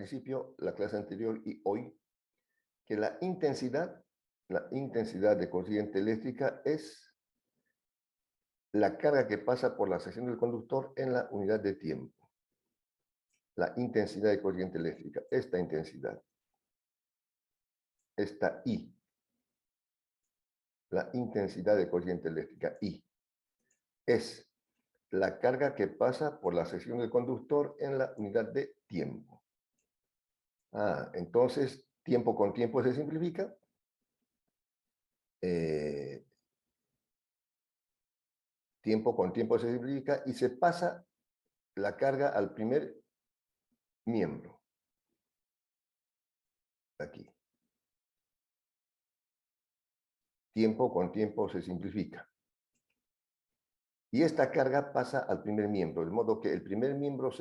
principio, la clase anterior y hoy, que la intensidad de corriente eléctrica es la carga que pasa por la sección del conductor en la unidad de tiempo. La intensidad de corriente eléctrica, esta intensidad, esta I, la intensidad de corriente eléctrica, I, es la carga que pasa por la sección del conductor en la unidad de tiempo. Entonces, tiempo con tiempo se simplifica. Tiempo con tiempo se simplifica y se pasa la carga al primer miembro. Aquí. Tiempo con tiempo se simplifica. Y esta carga pasa al primer miembro, de modo que el primer miembro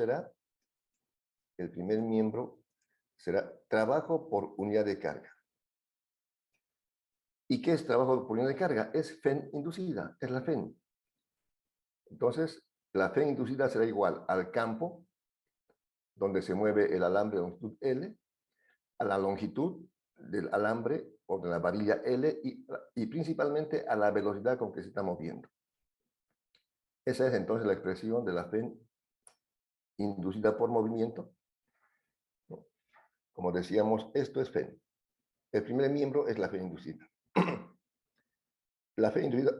será trabajo por unidad de carga. ¿Y qué es trabajo por unidad de carga? Es FEN inducida, es la FEN. Entonces, la FEN inducida será igual al campo, donde se mueve el alambre de longitud L, a la longitud del alambre o de la varilla L y principalmente a la velocidad con que se está moviendo. Esa es entonces la expresión de la FEN inducida por movimiento. Como decíamos, esto es FEN. El primer miembro es la FEN inducida. La FEN inducida,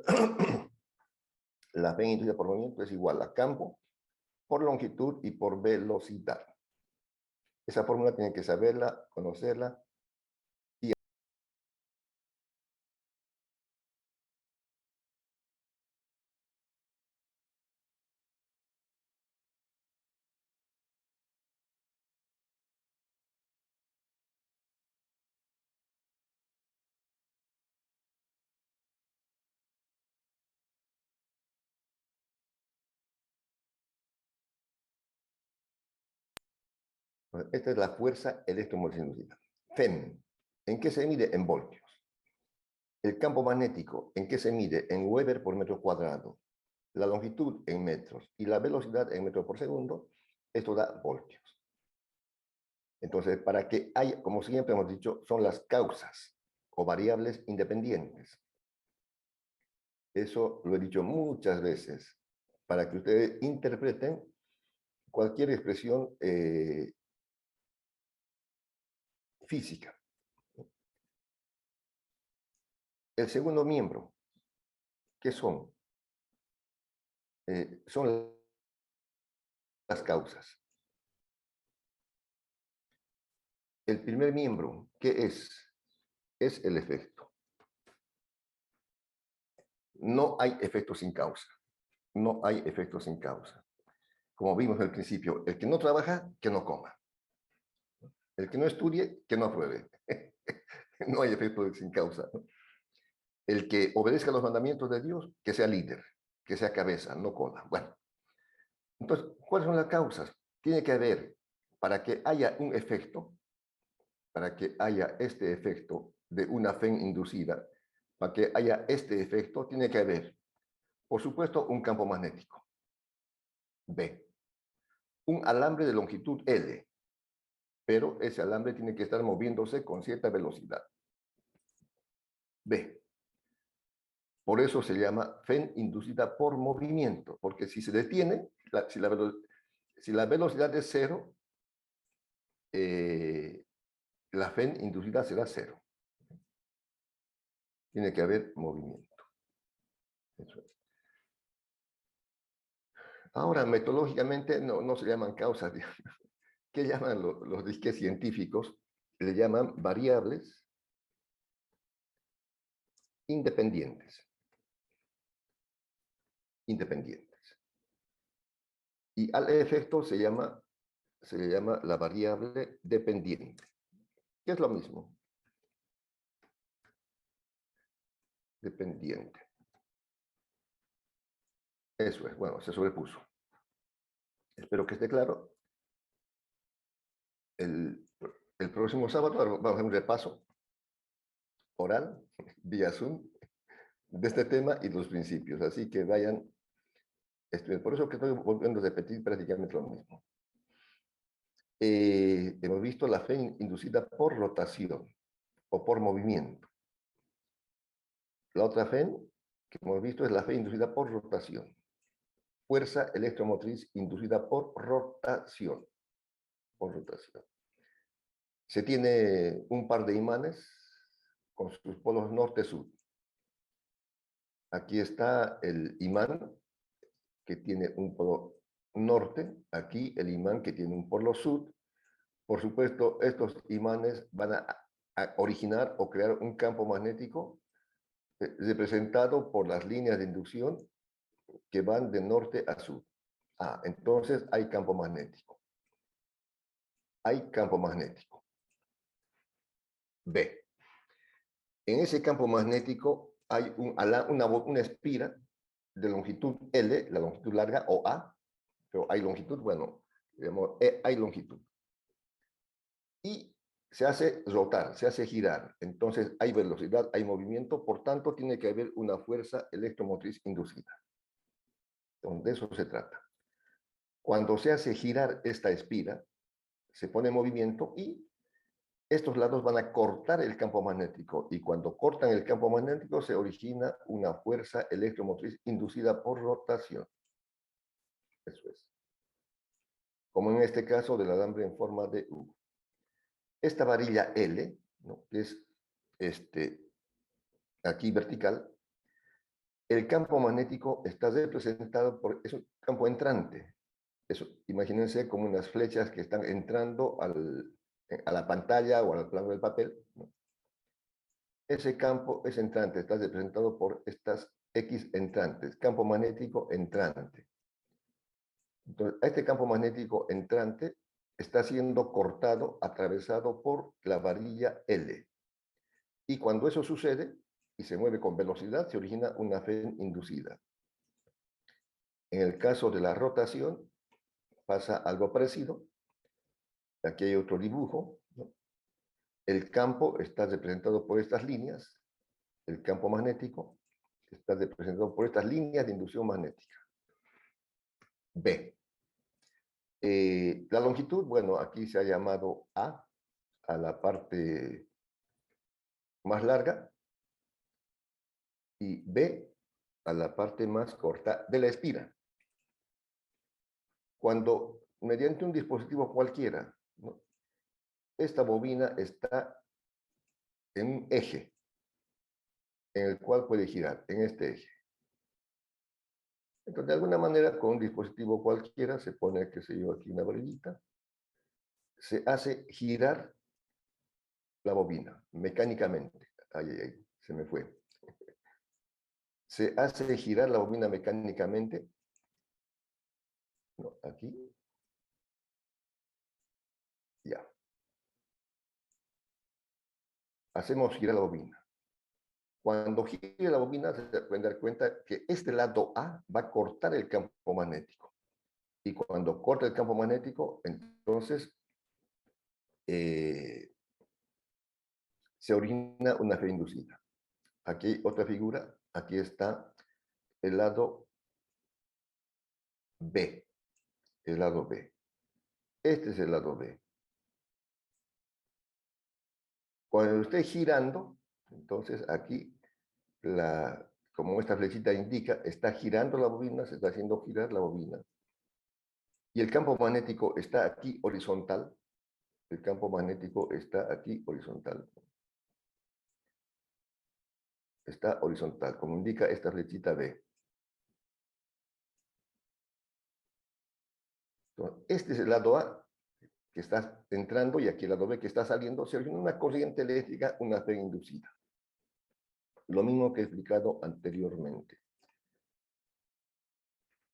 la FEN inducida por movimiento es igual a campo por longitud y por velocidad. Esa fórmula tienen que saberla, conocerla. Esta es la fuerza electromotriz inducida. FEM, ¿en qué se mide? En voltios. El campo magnético, ¿en qué se mide? En Weber por metro cuadrado. La longitud en metros y la velocidad en metros por segundo, esto da voltios. Entonces, para que haya, como siempre hemos dicho, son las causas o variables independientes. Eso lo he dicho muchas veces, para que ustedes interpreten cualquier expresión física. El segundo miembro, ¿qué son? Son las causas. El primer miembro, ¿qué es? Es el efecto. No hay efecto sin causa. No hay efecto sin causa. Como vimos al principio, el que no trabaja, que no coma. El que no estudie, que no apruebe. No hay efecto sin causa, ¿no? El que obedezca los mandamientos de Dios, que sea líder, que sea cabeza, no cola. Bueno, entonces, ¿cuáles son las causas? Tiene que haber, para que haya un efecto, para que haya este efecto de una FEN inducida, para que haya este efecto, tiene que haber, por supuesto, un campo magnético. B. Un alambre de longitud L, pero ese alambre tiene que estar moviéndose con cierta velocidad. B. Por eso se llama FEN inducida por movimiento, porque si se detiene, si la velocidad es cero, la FEN inducida será cero. Tiene que haber movimiento. Eso es. Ahora, metodológicamente no se llaman causas. ¿Qué llaman los disques científicos? Le llaman variables independientes. Independientes. Y al efecto se le llama la variable dependiente, que es lo mismo. Dependiente. Eso es, bueno, se sobrepuso. Espero que esté claro. El próximo sábado vamos a hacer un repaso oral, vía Zoom, de este tema y los principios. Así que vayan estudiando. Por eso que estoy volviendo a repetir prácticamente lo mismo. hemos visto la fe inducida por rotación o por movimiento. La otra fe que hemos visto es la fe inducida por rotación. Fuerza electromotriz inducida por rotación. Por rotación. Se tiene un par de imanes con sus polos norte-sur. Aquí está el imán que tiene un polo norte, aquí el imán que tiene un polo sur. Por supuesto, estos imanes van a originar o crear un campo magnético representado por las líneas de inducción que van de norte a sur. Entonces hay campo magnético. Hay campo magnético. B. En ese campo magnético hay una espira de longitud L, la longitud larga, o A, pero hay longitud, bueno, digamos, hay longitud. Y se hace rotar, se hace girar. Entonces hay velocidad, hay movimiento, por tanto tiene que haber una fuerza electromotriz inducida. Entonces, de eso se trata. Cuando se hace girar esta espira, se pone en movimiento y estos lados van a cortar el campo magnético. Y cuando cortan el campo magnético se origina una fuerza electromotriz inducida por rotación. Eso es. Como en este caso del alambre en forma de U. Esta varilla L, ¿no?, que es aquí vertical, el campo magnético está representado por, es un campo entrante. Eso, imagínense como unas flechas que están entrando a la pantalla o al plano del papel, ¿no? Ese campo es entrante, está representado por estas X entrantes, campo magnético entrante. Entonces, este campo magnético entrante está siendo cortado, atravesado por la varilla L. Y cuando eso sucede y se mueve con velocidad, se origina una fe inducida. En el caso de la rotación, pasa algo parecido. Aquí hay otro dibujo, ¿no? El campo está representado por estas líneas. El campo magnético está representado por estas líneas de inducción magnética. B. La longitud, bueno, aquí se ha llamado a la parte más larga y B a la parte más corta de la espira. Cuando mediante un dispositivo cualquiera, ¿no?, esta bobina está en un eje en el cual puede girar, en este eje. Entonces, de alguna manera, con un dispositivo cualquiera, se pone, qué sé yo, aquí una varillita, se hace girar la bobina mecánicamente. Ay, se me fue. Se hace girar la bobina mecánicamente. No, aquí. Ya. Hacemos girar la bobina. Cuando gire la bobina, se pueden dar cuenta que este lado A va a cortar el campo magnético. Y cuando corta el campo magnético, entonces se origina una fe inducida. Aquí hay otra figura. Aquí está el lado B. El lado B. Este es el lado B. Cuando esté girando, entonces aquí, como esta flechita indica, está girando la bobina, se está haciendo girar la bobina. Y el campo magnético está aquí horizontal. El campo magnético está aquí horizontal. Está horizontal, como indica esta flechita B. Entonces, este es el lado A que está entrando y aquí el lado B que está saliendo. Se origina una corriente eléctrica, una fe inducida. Lo mismo que he explicado anteriormente.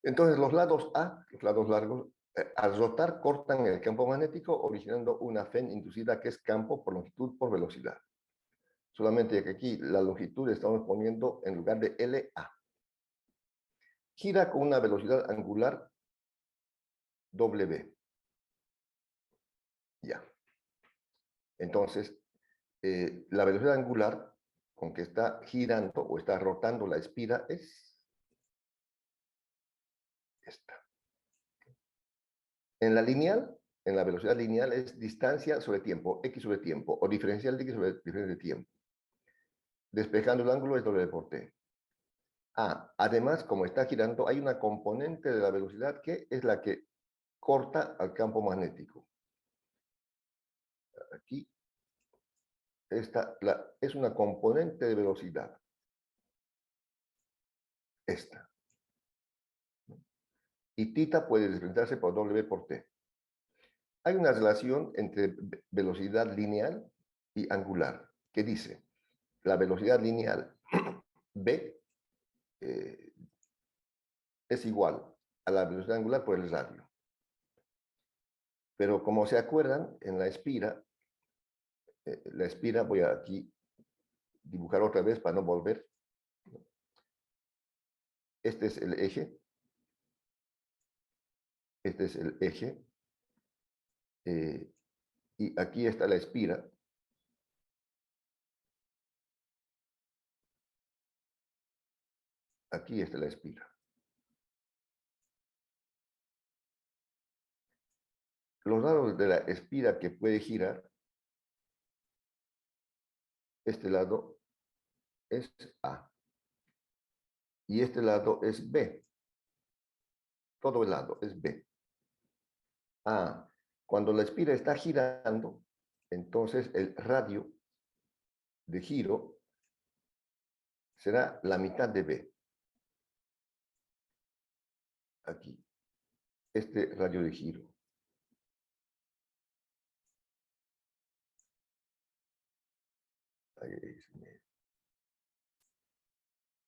Entonces, los lados A, los lados largos, al rotar cortan el campo magnético, originando una fe inducida que es campo por longitud por velocidad. Solamente que aquí la longitud estamos poniendo en lugar de LA. Gira con una velocidad angular W. Ya. Entonces, la velocidad angular con que está girando o está rotando la espira es esta. En la lineal en la velocidad lineal es distancia sobre tiempo, x sobre tiempo, o diferencial de x sobre diferencia de tiempo. Despejando el ángulo es W por t. Además, como está girando, hay una componente de la velocidad que es la que corta al campo magnético. Aquí, esta es una componente de velocidad. Esta. Y θ puede representarse por W por t. Hay una relación entre velocidad lineal y angular, que dice, la velocidad lineal v es igual a la velocidad angular por el radio. Pero como se acuerdan, en la espira voy a aquí dibujar otra vez para no volver. Este es el eje. Este es el eje. Y aquí está la espira. Aquí está la espira. Los lados de la espira que puede girar, este lado es A. Y este lado es B. Todo el lado es B. Cuando la espira está girando, entonces el radio de giro será la mitad de B. Aquí. Este radio de giro.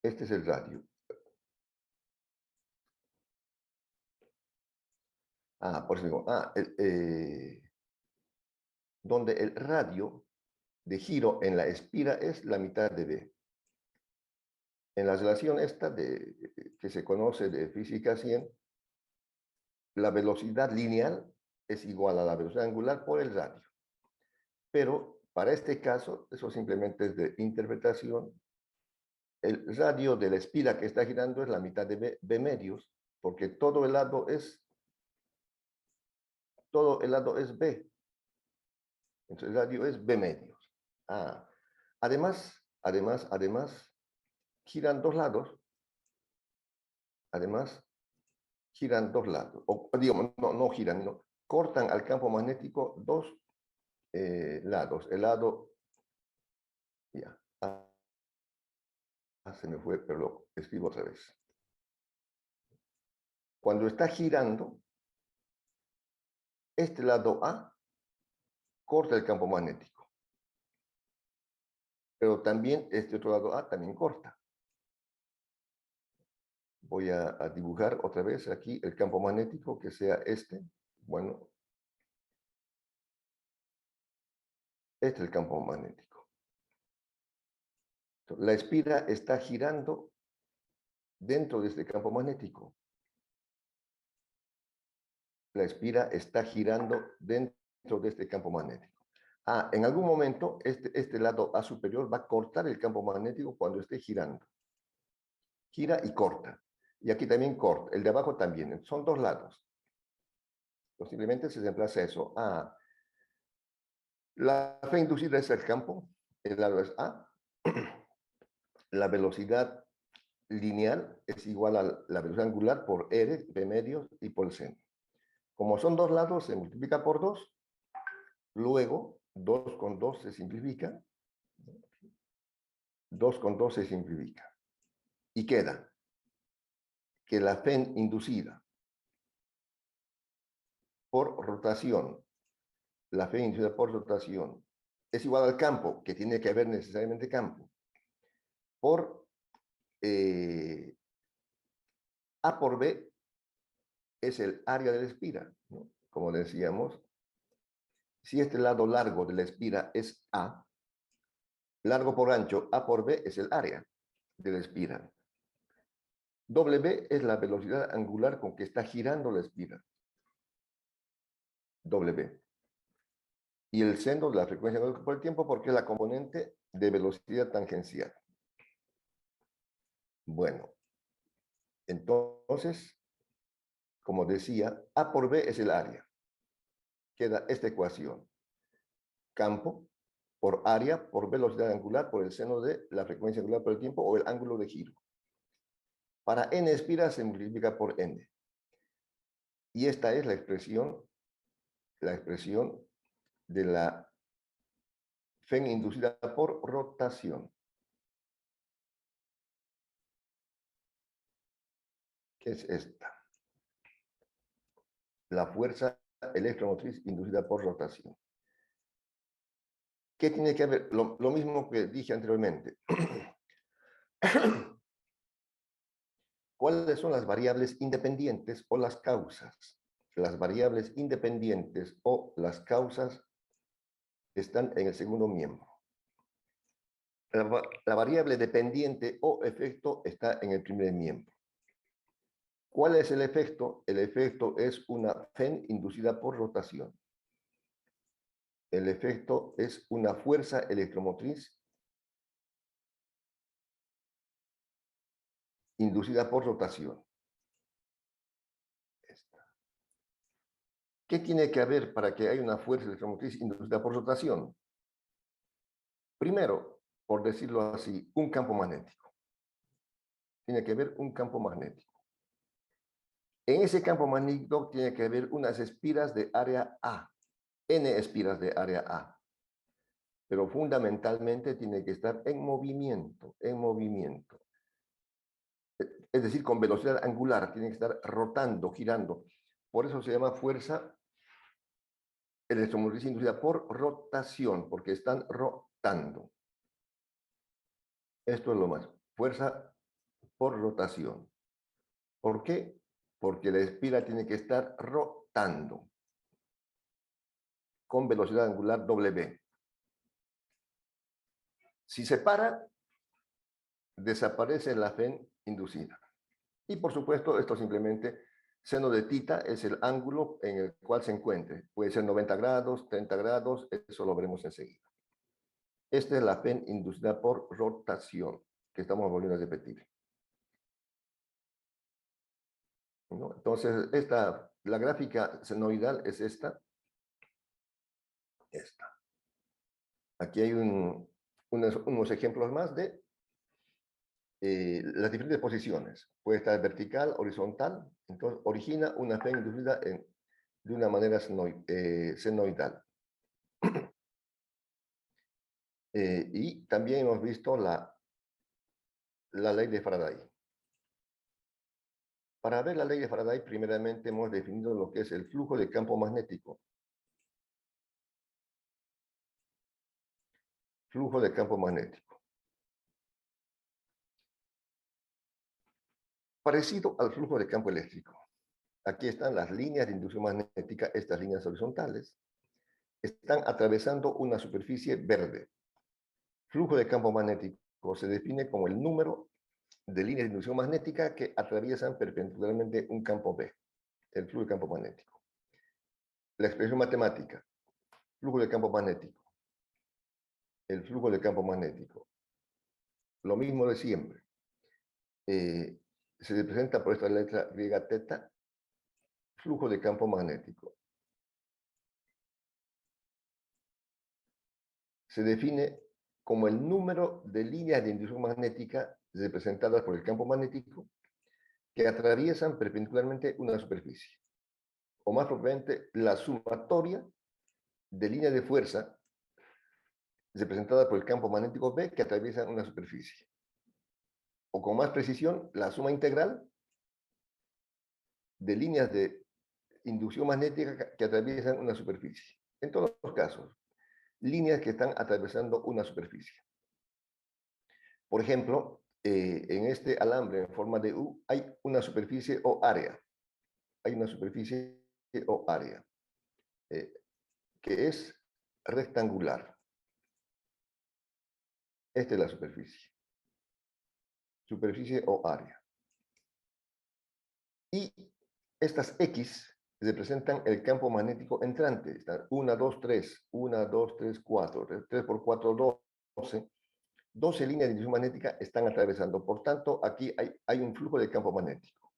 Este es el radio. Por eso digo, donde el radio de giro en la espira es la mitad de B. En la relación esta que se conoce de física 100, la velocidad lineal es igual a la velocidad angular por el radio. Pero para este caso, eso simplemente es de interpretación. El radio de la espira que está girando es la mitad de B medios, porque todo el lado es B. Entonces el radio es B medios. Además, giran dos lados. Además, giran dos lados. O digamos, no giran, no. Cortan al campo magnético dos lados. El lado... Ya. Se me fue, pero lo escribo otra vez. Cuando está girando, este lado A corta el campo magnético. Pero también este otro lado A también corta. Voy a dibujar otra vez aquí el campo magnético, que sea este. Bueno, este es el campo magnético. La espira está girando dentro de este campo magnético. La espira está girando dentro de este campo magnético. En algún momento este lado A superior va a cortar el campo magnético cuando esté girando. Gira y corta. Y aquí también corta. El de abajo también. Son dos lados. Posiblemente se reemplaza eso. La fe inducida es el campo. El lado es A. La velocidad lineal es igual a la velocidad angular por R, B medios y por el centro. Como son dos lados, se multiplica por 2. Luego, 2 con 2 se simplifica. 2 con 2 se simplifica. Y queda que la fe inducida por rotación, la fe inducida por rotación, es igual al campo, que tiene que haber necesariamente campo, por A por B es el área de la espira, ¿no? Como decíamos, si este lado largo de la espira es A, largo por ancho, A por B es el área de la espira. W es la velocidad angular con que está girando la espira. W. Y el seno de la frecuencia por el tiempo porque es la componente de velocidad tangencial. Bueno, entonces, como decía, A por B es el área. queda esta ecuación. Campo por área, por velocidad angular, por el seno de la frecuencia angular por el tiempo o el ángulo de giro. Para n espiras se multiplica por n. Y esta es la expresión de la FEN inducida por rotación. ¿Qué es esta? La fuerza electromotriz inducida por rotación. ¿Qué tiene que ver? Lo mismo que dije anteriormente. ¿Cuáles son las variables independientes o las causas? Las variables independientes o las causas están en el segundo miembro. La variable dependiente o efecto está en el primer miembro. ¿Cuál es el efecto? El efecto es una FEN inducida por rotación. El efecto es una fuerza electromotriz inducida por rotación. ¿Qué tiene que haber para que haya una fuerza electromotriz inducida por rotación? Primero, por decirlo así, un campo magnético. Tiene que haber un campo magnético. En ese campo magnético tiene que haber unas espiras de área A, n espiras de área A. Pero fundamentalmente tiene que estar en movimiento, en movimiento. Es decir, con velocidad angular, tiene que estar rotando, girando. Por eso se llama fuerza electromotriz inducida por rotación, porque están rotando. Esto es lo más. Fuerza por rotación. ¿Por qué? Porque la espira tiene que estar rotando con velocidad angular W. Si se para, desaparece la FEN inducida. Y por supuesto, esto simplemente, seno de tita es el ángulo en el cual se encuentre. Puede ser 90 grados, 30 grados, eso lo veremos enseguida. Esta es la FEN inducida por rotación, que estamos volviendo a repetir. ¿No? Entonces, la gráfica senoidal es esta. Aquí hay unos ejemplos más de las diferentes posiciones. Puede estar vertical, horizontal, entonces origina una FEN inducida de una manera senoidal. Y también hemos visto la ley de Faraday. Para ver la ley de Faraday, primeramente hemos definido lo que es el flujo de campo magnético. Flujo de campo magnético. Parecido al flujo de campo eléctrico. Aquí están las líneas de inducción magnética, estas líneas horizontales. Están atravesando una superficie verde. Flujo de campo magnético se define como el número de líneas de inducción magnética que atraviesan perpendicularmente un campo B, el flujo de campo magnético. La expresión matemática, flujo de campo magnético, el flujo de campo magnético. Lo mismo de siempre. Se representa por esta letra griega teta, flujo de campo magnético. Se define como el número de líneas de inducción magnética representadas por el campo magnético que atraviesan perpendicularmente una superficie, o más propiamente la sumatoria de líneas de fuerza representada por el campo magnético B que atraviesan una superficie. O con más precisión, la suma integral de líneas de inducción magnética que atraviesan una superficie. En todos los casos, líneas que están atravesando una superficie. Por ejemplo, en este alambre en forma de U hay una superficie o área. Hay una superficie o área que es rectangular. Esta es la superficie. Superficie o área. Y estas X representan el campo magnético entrante. Están 1, 2, 3, 1, 2, 3, 4, 3 por 4, 12. 12 líneas de inducción magnética están atravesando. Por tanto, aquí hay un flujo de campo magnético,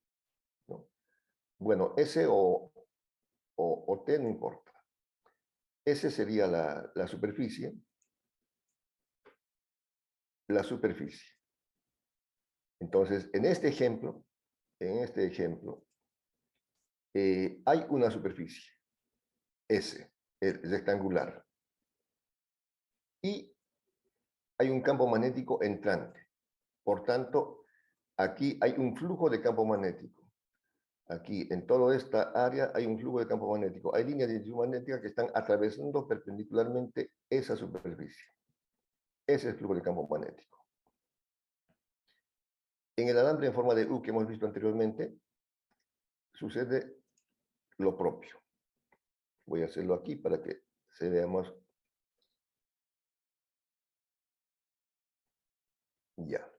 ¿no? Bueno, S o T no importa. Ese sería la superficie. La superficie. Entonces, en este ejemplo, hay una superficie, S, el rectangular, y hay un campo magnético entrante. Por tanto, aquí hay un flujo de campo magnético. Aquí, en toda esta área, hay un flujo de campo magnético. Hay líneas de dirección magnética que están atravesando perpendicularmente esa superficie. Ese es el flujo de campo magnético. En el alambre en forma de U que hemos visto anteriormente, sucede lo propio. Voy a hacerlo aquí para que se vea más. Ya.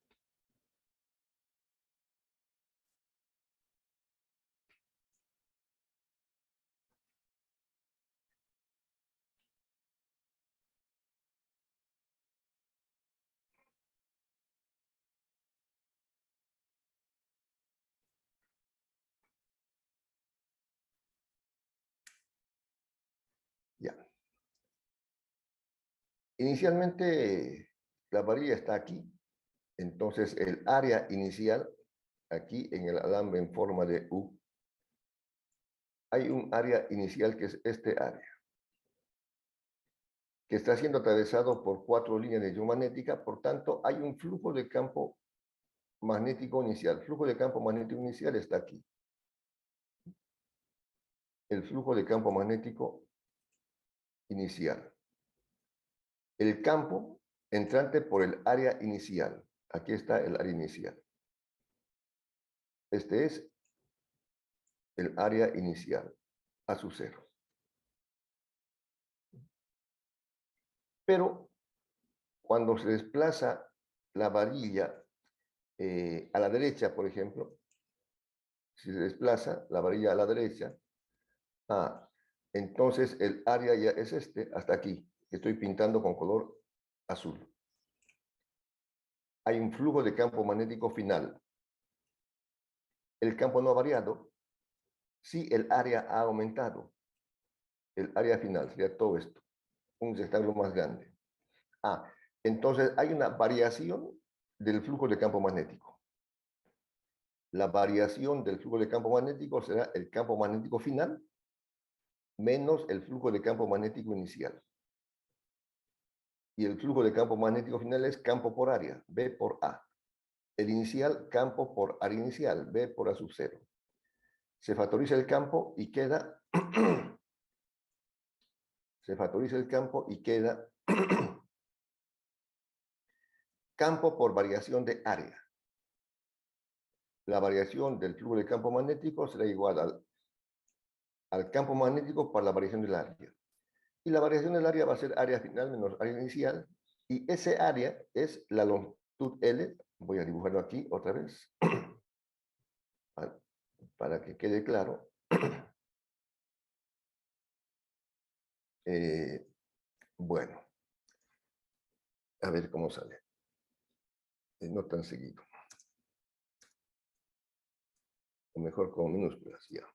Ya. Inicialmente, la varilla está aquí. Entonces, el área inicial, aquí en el alambre en forma de U, hay un área inicial que es este área, que está siendo atravesado por 4 líneas de dirección magnética. Por tanto, hay un flujo de campo magnético inicial. El flujo de campo magnético inicial está aquí. El flujo de campo magnético inicial. El campo entrante por el área inicial. Aquí está el área inicial. Este es el área inicial a su cero. Pero cuando se desplaza la varilla a la derecha, por ejemplo, si se desplaza la varilla a la derecha, entonces el área ya es hasta aquí, que estoy pintando con color azul. Hay un flujo de campo magnético final. El campo no ha variado, sí el área ha aumentado. El área final sería todo esto, un rectángulo más grande. Entonces hay una variación del flujo de campo magnético. La variación del flujo de campo magnético será el campo magnético final menos el flujo de campo magnético inicial. Y el flujo de campo magnético final es campo por área, B por A. El inicial, campo por área inicial, B por A sub 0. Se factoriza el campo y queda se factoriza el campo y queda campo por variación de área. La variación del flujo de campo magnético será igual al campo magnético por la variación del área. Y la variación del área va a ser área final menos área inicial. Y ese área es la longitud L. Voy a dibujarlo aquí otra vez para que quede claro. Bueno, a ver cómo sale. No tan seguido. O mejor con minúsculas, ya.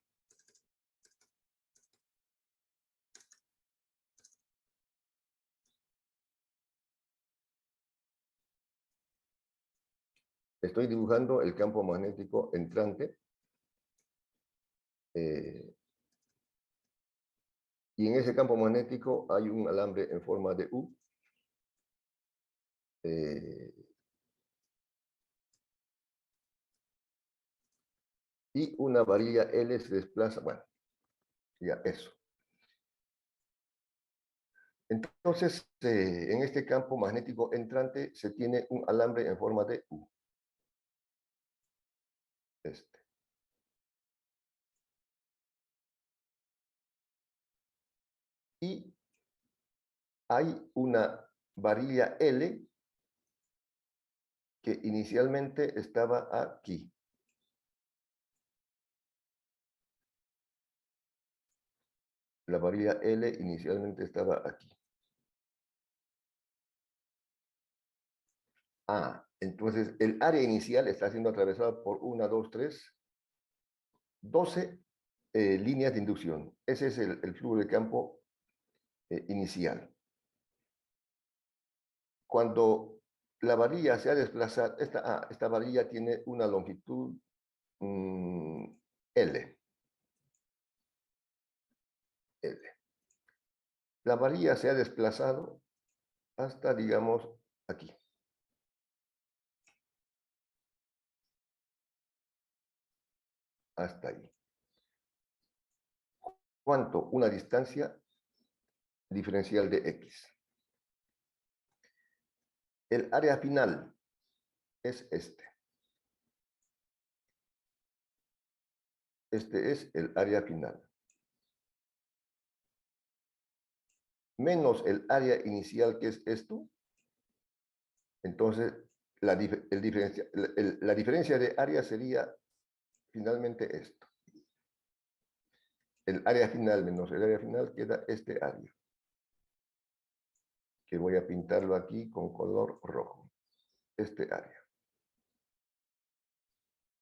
Estoy dibujando el campo magnético entrante. Y en ese campo magnético hay un alambre en forma de U. Y una varilla L se desplaza. Bueno, ya eso. Entonces, en este campo magnético entrante se tiene un alambre en forma de U. Y hay una varilla L que inicialmente estaba aquí. La varilla L inicialmente estaba aquí. Entonces el área inicial está siendo atravesada por 1, 2, 3, 12 líneas de inducción. Ese es el flujo de campo inicial. Cuando la varilla se ha desplazado, esta varilla tiene una longitud L. L. La varilla se ha desplazado hasta, digamos, aquí. Hasta ahí. ¿Cuánto? Una distancia diferencial de X. El área final es este. Este es el área final. Menos el área inicial, que es esto. Entonces, la diferencia de área sería finalmente esto. El área final menos el área final queda este área, que voy a pintarlo aquí con color rojo. Este área.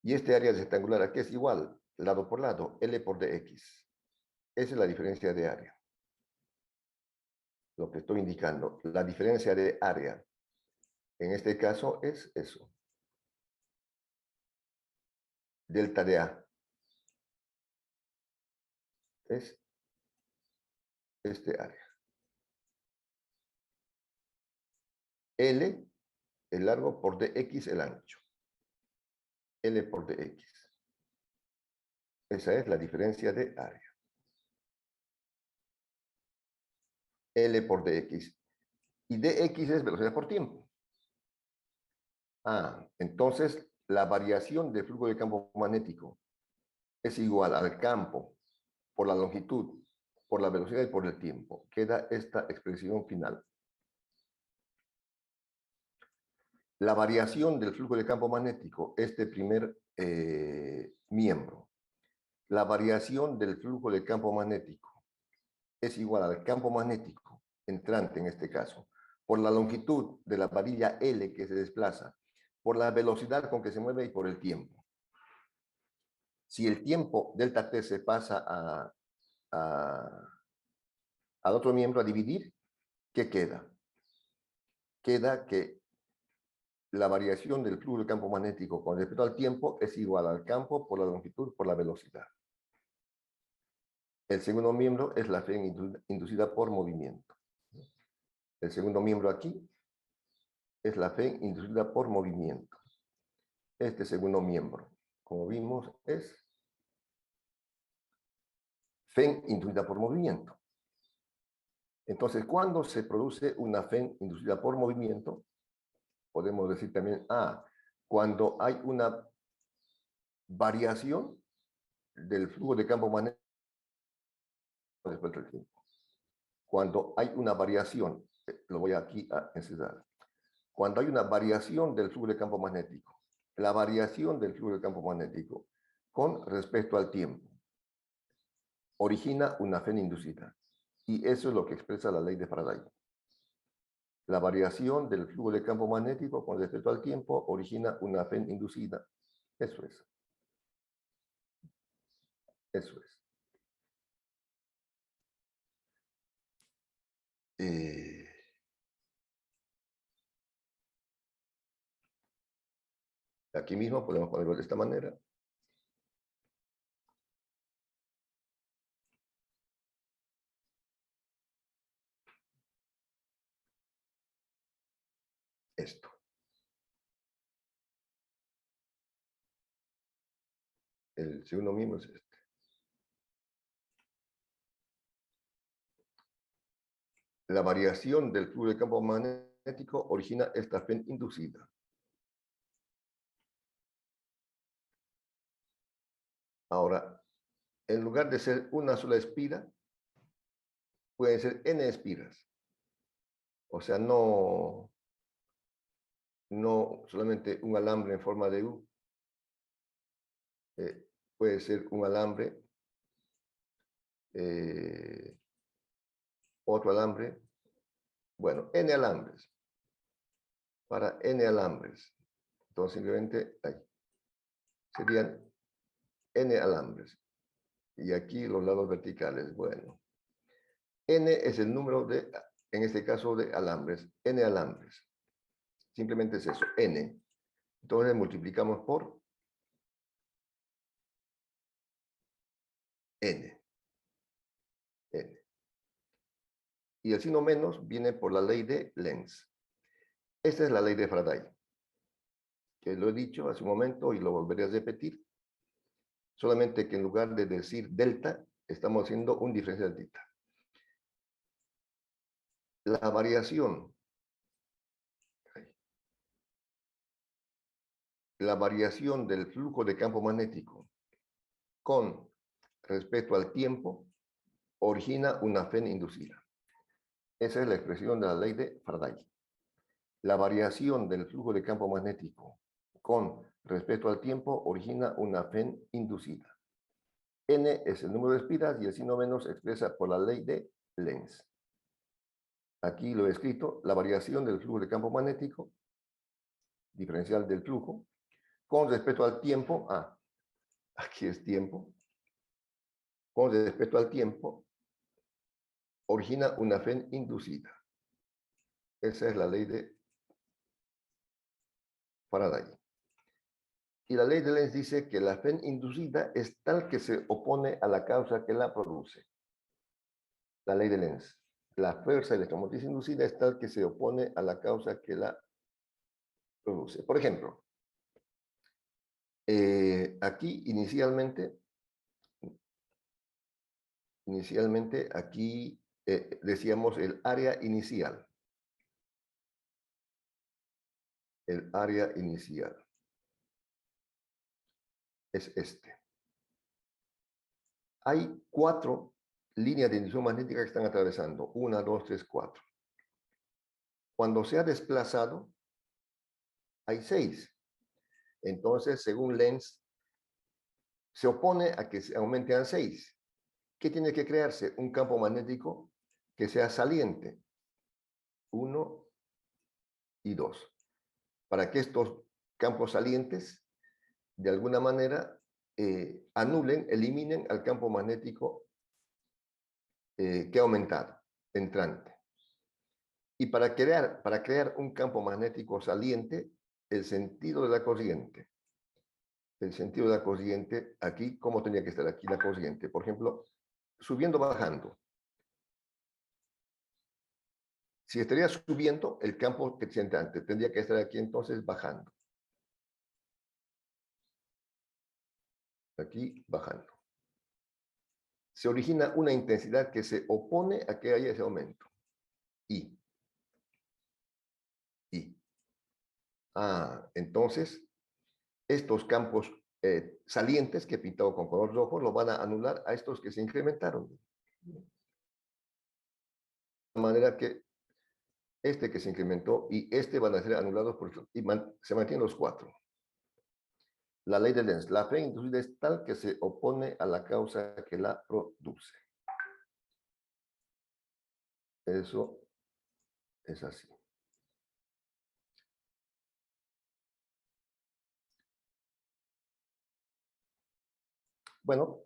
Y este área rectangular aquí es igual, lado por lado, L por dx. Esa es la diferencia de área. Lo que estoy indicando, la diferencia de área, en este caso es eso. Delta de A. Es este área. L, el largo, por dx, el ancho. L por dx. Esa es la diferencia de área. L por dx. Y dx es velocidad por tiempo. Entonces la variación del flujo de campo magnético es igual al campo por la longitud, por la velocidad y por el tiempo. Queda esta expresión final. La variación del flujo de campo magnético, este primer miembro. La variación del flujo de campo magnético es igual al campo magnético entrante en este caso, por la longitud de la varilla L que se desplaza, por la velocidad con que se mueve y por el tiempo. Si el tiempo delta t se pasa al otro miembro a dividir, ¿qué queda? Queda que la variación del flujo de campo magnético con respecto al tiempo es igual al campo por la longitud por la velocidad. El segundo miembro es la fe inducida por movimiento. El segundo miembro aquí es la fe inducida por movimiento. Este segundo miembro, como vimos, es fe inducida por movimiento. Entonces, cuando se produce una fe inducida por movimiento, podemos decir también, cuando hay una variación del flujo de campo magnético después del tiempo. Cuando hay una variación, lo voy aquí a encerrar. Cuando hay una variación del flujo de campo magnético, la variación del flujo de campo magnético con respecto al tiempo origina una fe inducida. Y eso es lo que expresa la ley de Faraday. La variación del flujo de campo magnético con respecto al tiempo origina una fe inducida. Eso es. Eso es. Aquí mismo podemos ponerlo de esta manera. Esto. El segundo miembro es este. La variación del flujo de campo magnético origina esta fe inducida. Ahora, en lugar de ser una sola espira, pueden ser n espiras. O sea, no solamente un alambre en forma de U. Puede ser un alambre, otro alambre, bueno, n alambres. Para n alambres. Entonces, simplemente ahí. Serían n alambres. Y aquí los lados verticales, bueno. N es el número de, en este caso, de alambres. N alambres. Simplemente es eso, N. Entonces multiplicamos por N. N. Y el signo menos viene por la ley de Lenz. Esta es la ley de Faraday, que lo he dicho hace un momento y lo volveré a repetir. Solamente que en lugar de decir delta, estamos haciendo un diferencial de delta. La variación del flujo de campo magnético con respecto al tiempo origina una FEN inducida. Esa es la expresión de la ley de Faraday. La variación del flujo de campo magnético con respecto al tiempo origina una FEN inducida. N es el número de espiras y el signo menos se expresa por la ley de Lenz. Aquí lo he escrito, la variación del flujo de campo magnético, diferencial del flujo, con respecto al tiempo, aquí es tiempo, con respecto al tiempo, origina una FEN inducida. Esa es la ley de Faraday. Y la ley de Lenz dice que la FEN inducida es tal que se opone a la causa que la produce. La ley de Lenz. La fuerza electromotriz inducida es tal que se opone a la causa que la produce. Por ejemplo, aquí inicialmente aquí decíamos el área inicial. El área inicial es este. Hay 4 líneas de inducción magnética que están atravesando. 1, 2, 3, 4. Cuando se ha desplazado, hay 6. Entonces, según Lenz, se opone a que se aumente a 6. ¿Qué tiene que crearse? Un campo magnético que sea saliente. 1 y 2. Para que estos campos salientes, de alguna manera, anulen, eliminen al campo magnético que ha aumentado, entrante. Y para crear un campo magnético saliente, el sentido de la corriente. El sentido de la corriente, aquí, ¿cómo tenía que estar aquí la corriente? Por ejemplo, subiendo, bajando. Si estaría subiendo, el campo entrante tendría que estar aquí entonces bajando. Aquí, bajando. Se origina una intensidad que se opone a que haya ese aumento. I. Entonces, estos campos salientes que he pintado con color rojo lo van a anular a estos que se incrementaron. De manera que este que se incrementó y este van a ser anulados y se mantienen los 4. La ley de Lenz. La FEN inducida es tal que se opone a la causa que la produce. Eso es así. Bueno,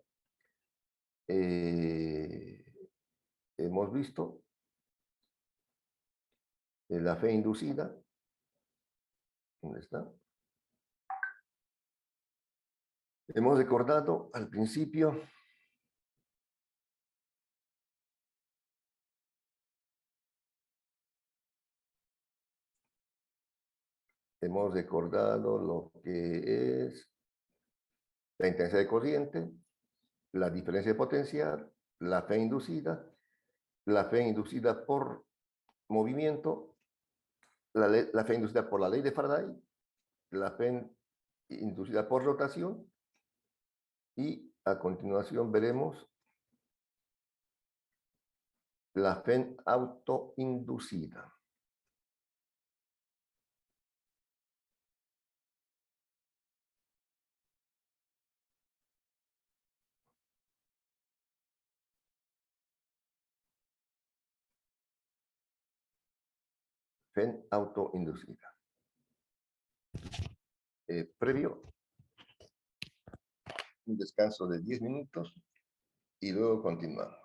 hemos visto la FEN inducida. ¿Dónde está? Hemos recordado al principio lo que es la intensidad de corriente, la diferencia de potencial, la FEN inducida por movimiento, la FEN inducida por la ley de Faraday, la FEN inducida por rotación y a continuación veremos la FEN autoinducida. FEN autoinducida. Previo un descanso de 10 minutos y luego continuamos.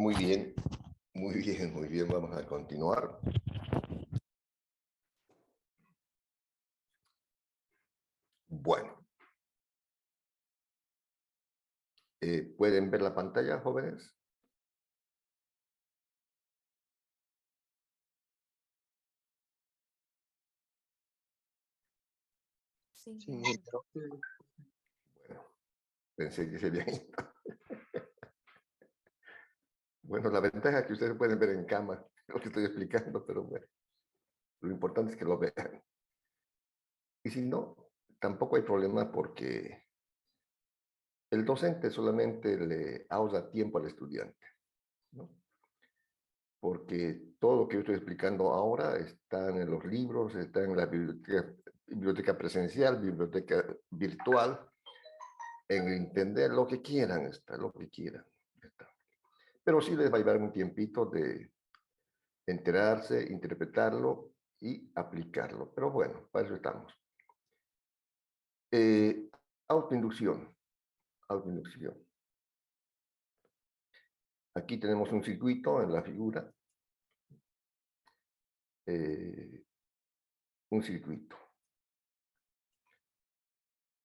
Muy bien, muy bien, muy bien. Vamos a continuar. Bueno, ¿pueden ver la pantalla, jóvenes? Sí, Sí, maestro. Bueno, pensé que se habían ido. Bueno, la ventaja es que ustedes pueden ver en cámara lo que estoy explicando, pero bueno, lo importante es que lo vean. Y si no, tampoco hay problema porque el docente solamente le ahorra tiempo al estudiante, ¿no? Porque todo lo que yo estoy explicando ahora está en los libros, está en la biblioteca presencial, biblioteca virtual, en el entender lo que quieran, está lo que quieran. Está. Pero sí les va a llevar un tiempito de enterarse, interpretarlo y aplicarlo. Pero bueno, para eso estamos. Eh, autoinducción. Autoinducción. Aquí tenemos un circuito en la figura. Un circuito.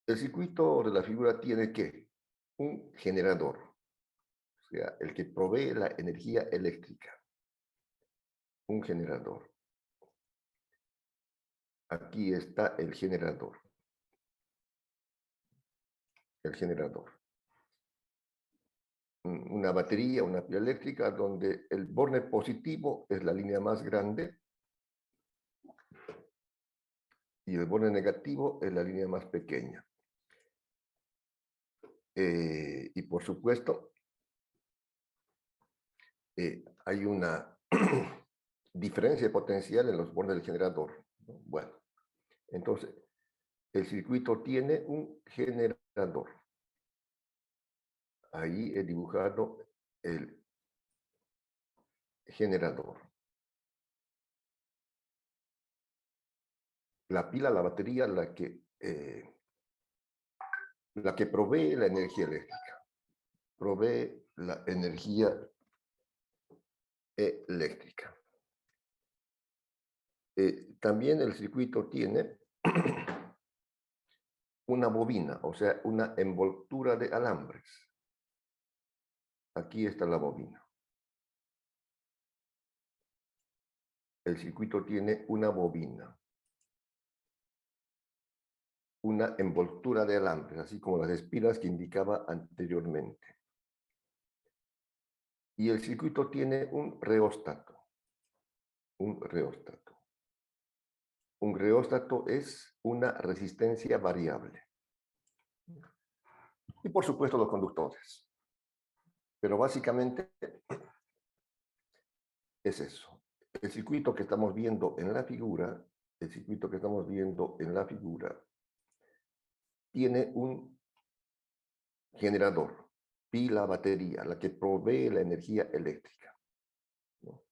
El circuito de la figura tiene ¿qué? Un generador, o sea, el que provee la energía eléctrica. Un generador. Aquí está el generador. El generador. Una batería, una pila eléctrica, donde el borne positivo es la línea más grande y el borne negativo es la línea más pequeña. Y por supuesto, hay una diferencia de potencial en los bornes del generador, ¿no? Bueno, entonces, el circuito tiene un generador. Ahí he dibujado el generador. La pila, la batería, la que provee la energía eléctrica. Provee la energía eléctrica. También el circuito tiene una bobina, o sea, una envoltura de alambres. Aquí está la bobina. El circuito tiene una bobina, una envoltura de alambres, así como las espiras que indicaba anteriormente. Y el circuito tiene un reóstato. Un reóstato. Un reóstato es una resistencia variable. Y por supuesto los conductores. Pero básicamente es eso. El circuito que estamos viendo en la figura, el circuito que estamos viendo en la figura, tiene un generador, pila, batería, la que provee la energía eléctrica, ¿no?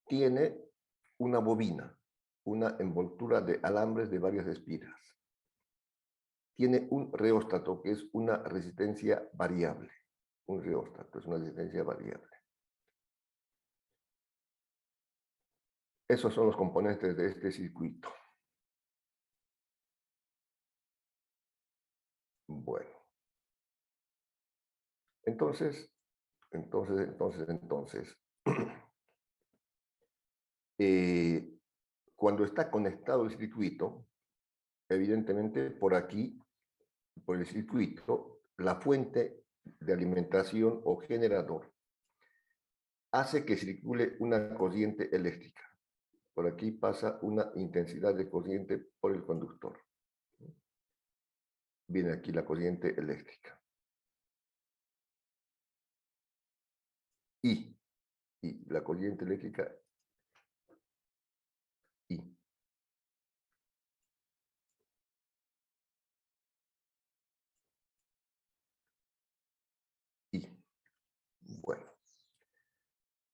Tiene una bobina, una envoltura de alambres de varias espiras. Tiene un reóstato, que es una resistencia variable. Un reóstato es una resistencia variable. Esos son los componentes de este circuito. Bueno. Entonces, cuando está conectado el circuito, evidentemente por aquí, por el circuito, la fuente de alimentación o generador hace que circule una corriente eléctrica. Por aquí pasa una intensidad de corriente por el conductor. Viene aquí la corriente eléctrica. Y la corriente eléctrica I. I. Bueno.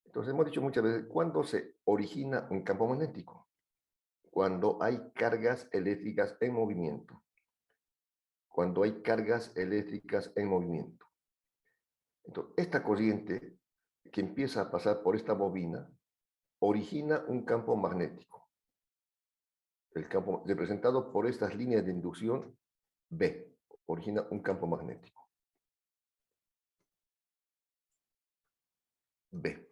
Entonces hemos dicho muchas veces, ¿cuándo se origina un campo magnético? Cuando hay cargas eléctricas en movimiento. Cuando hay cargas eléctricas en movimiento. Entonces, esta corriente que empieza a pasar por esta bobina origina un campo magnético. El campo representado por estas líneas de inducción B origina un campo magnético. B.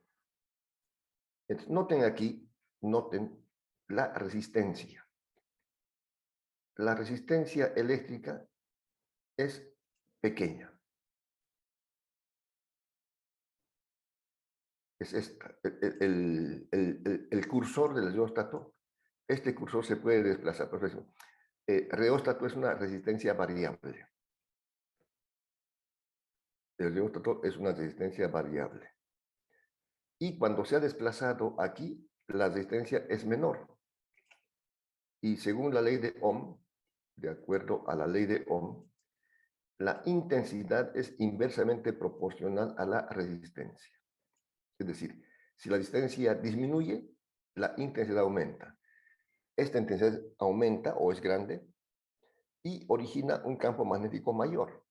Entonces, noten aquí, noten la resistencia. La resistencia eléctrica es pequeña. Es esta. El cursor del reóstato, este cursor se puede desplazar. Perfecto. Reóstato es una resistencia variable. El reóstato es una resistencia variable. Y cuando se ha desplazado aquí, la resistencia es menor. Y según la ley de Ohm, de acuerdo a la ley de Ohm, la intensidad es inversamente proporcional a la resistencia. Es decir, si la resistencia disminuye, la intensidad aumenta. Esta intensidad aumenta o es grande y origina un campo magnético mayor.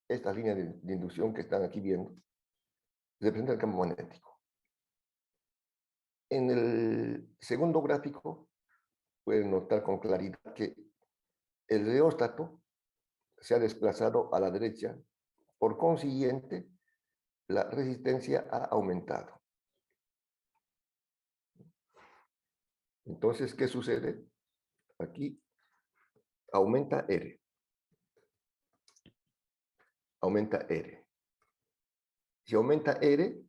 Estas líneas de inducción que están aquí viendo representan el campo magnético. En el segundo gráfico pueden notar con claridad que el reóstato se ha desplazado a la derecha. Por consiguiente, la resistencia ha aumentado. Entonces, ¿qué sucede? Aquí aumenta R. Aumenta R. Si aumenta R,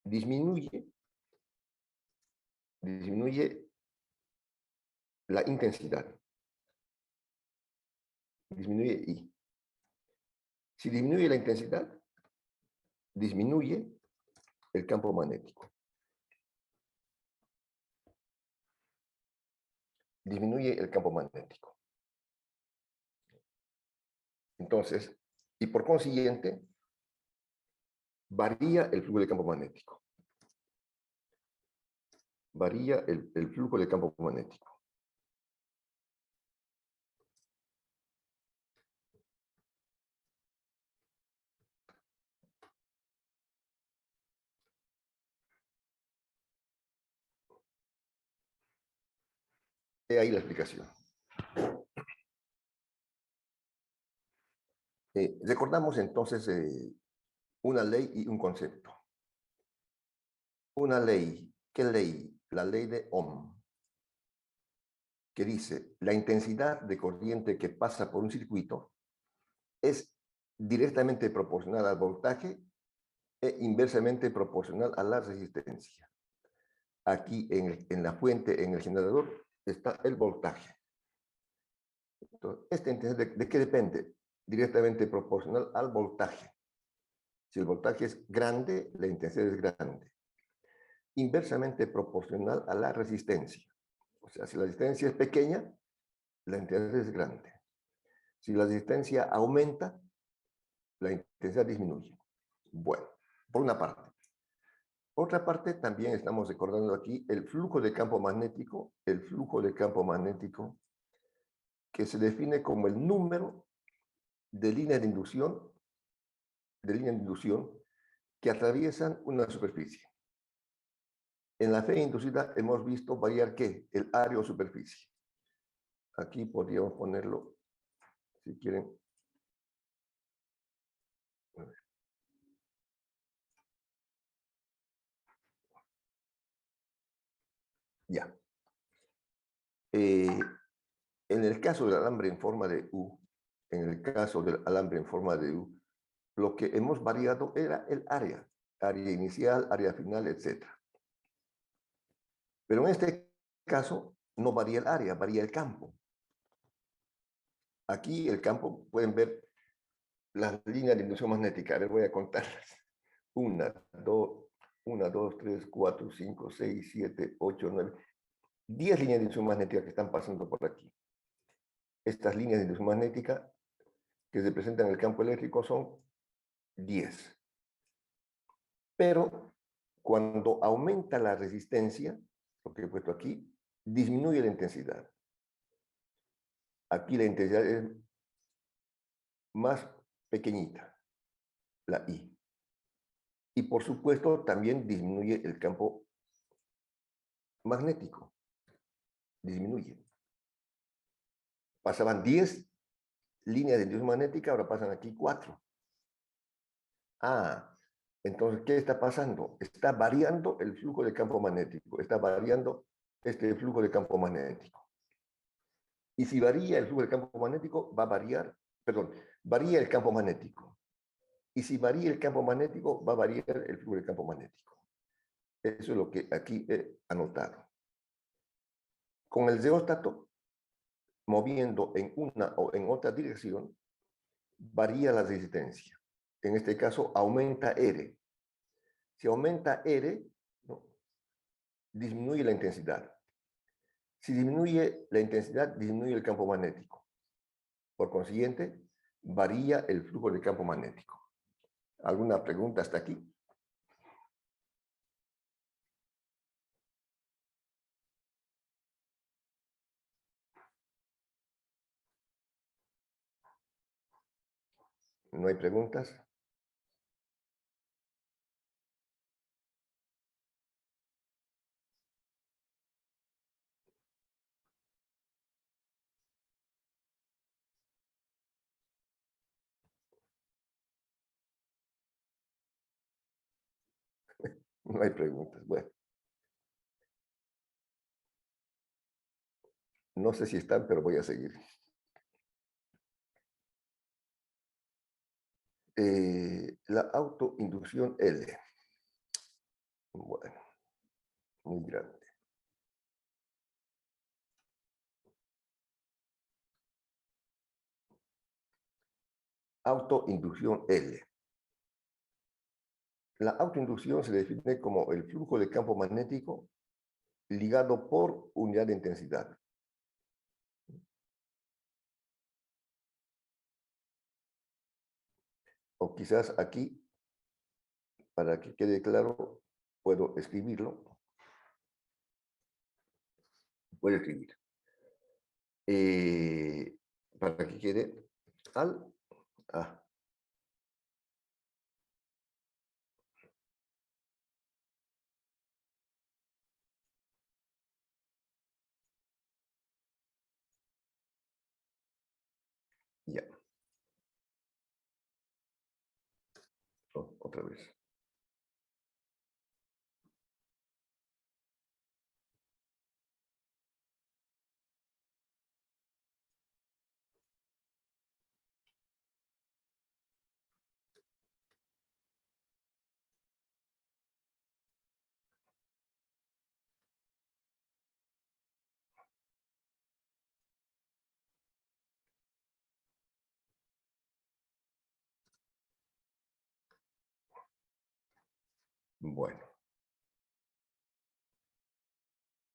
disminuye la intensidad. Disminuye I. Si disminuye la intensidad, disminuye el campo magnético. Disminuye el campo magnético. Entonces, y por consiguiente, varía el flujo de campo magnético. Varía el flujo de campo magnético. He ahí la explicación. Recordamos entonces una ley y un concepto. Una ley, ¿qué ley? La ley de Ohm, que dice, la intensidad de corriente que pasa por un circuito es directamente proporcional al voltaje e inversamente proporcional a la resistencia. Aquí en la fuente, en el generador, está el voltaje. Entonces, esta intensidad, ¿de qué depende? Directamente proporcional al voltaje. Si el voltaje es grande, la intensidad es grande. Inversamente proporcional a la resistencia. O sea, si la resistencia es pequeña, la intensidad es grande. Si la resistencia aumenta, la intensidad disminuye. Bueno, por una parte. Por otra parte, también estamos recordando aquí el flujo de campo magnético, que se define como el número de líneas de inducción, que atraviesan una superficie. En la fe inducida hemos visto variar ¿qué? El área o superficie. Aquí podríamos ponerlo, si quieren. Ya. En el caso del alambre en forma de U, lo que hemos variado era el área inicial, área final, etc. Pero en este caso no varía el área, varía el campo. Aquí el campo, pueden ver las líneas de inducción magnética. A ver, voy a contarlas. 1, 2, 3, 4, 5, 6, 7, 8, 9, 10 líneas de inducción magnética que están pasando por aquí. Estas líneas de inducción magnética que representan el campo eléctrico son 10. Pero cuando aumenta la resistencia, lo que he puesto aquí, disminuye la intensidad. Aquí la intensidad es más pequeñita, la I. Y por supuesto también disminuye el campo magnético, disminuye. Pasaban 10 líneas de inducción magnética, ahora pasan aquí 4. Ah, entonces, ¿qué está pasando? Está variando el flujo de campo magnético, está variando este flujo de campo magnético. Y si varía el flujo de campo magnético, va a variar, perdón, varía el campo magnético. Y si varía el campo magnético, va a variar el flujo de campo magnético. Eso es lo que aquí he anotado. Con el zeóstato, moviendo en una o en otra dirección, varía la resistencia. En este caso, aumenta R. Si aumenta R, ¿no?, disminuye la intensidad. Si disminuye la intensidad, disminuye el campo magnético. Por consiguiente, varía el flujo de campo magnético. ¿Alguna pregunta hasta aquí? ¿No hay preguntas? No hay preguntas. Bueno, no sé si están, pero voy a seguir. La autoinducción L. Bueno, muy grande. Autoinducción L. La autoinducción se define como el flujo de campo magnético ligado por unidad de intensidad. O quizás aquí, para que quede claro, puedo escribirlo. Puedo escribir. Para que quede al A. Ya. Otra vez. Bueno,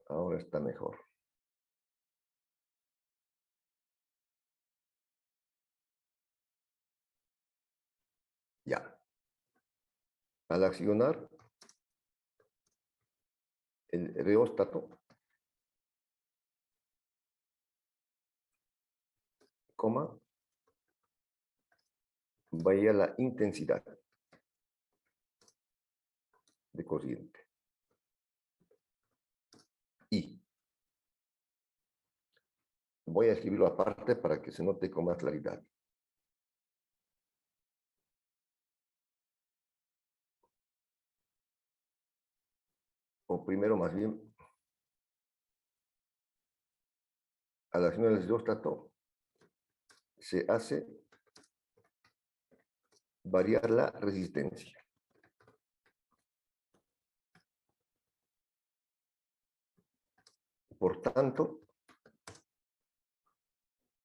ahora está mejor. Ya. Al accionar el reóstato, coma, vaya la intensidad de corriente. Y voy a escribirlo aparte para que se note con más claridad. O primero, más bien, al accionar el reóstato, se hace variar la resistencia. Por tanto,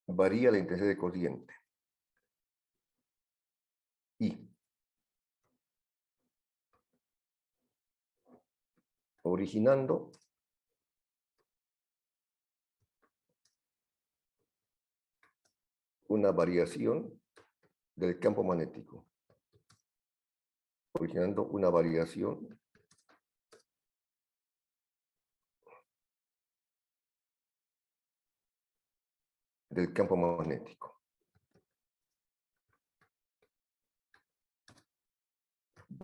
varía la intensidad de corriente. Y originando una variación del campo magnético. Originando una variación del campo magnético.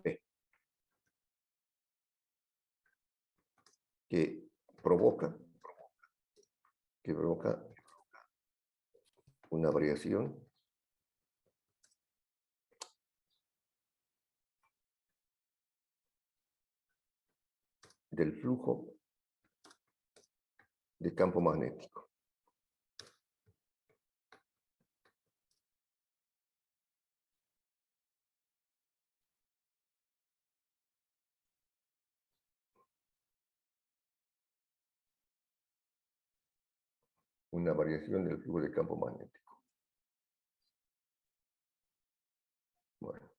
B, que provoca una variación del flujo de campo magnético. Una variación del flujo de campo magnético. Bueno.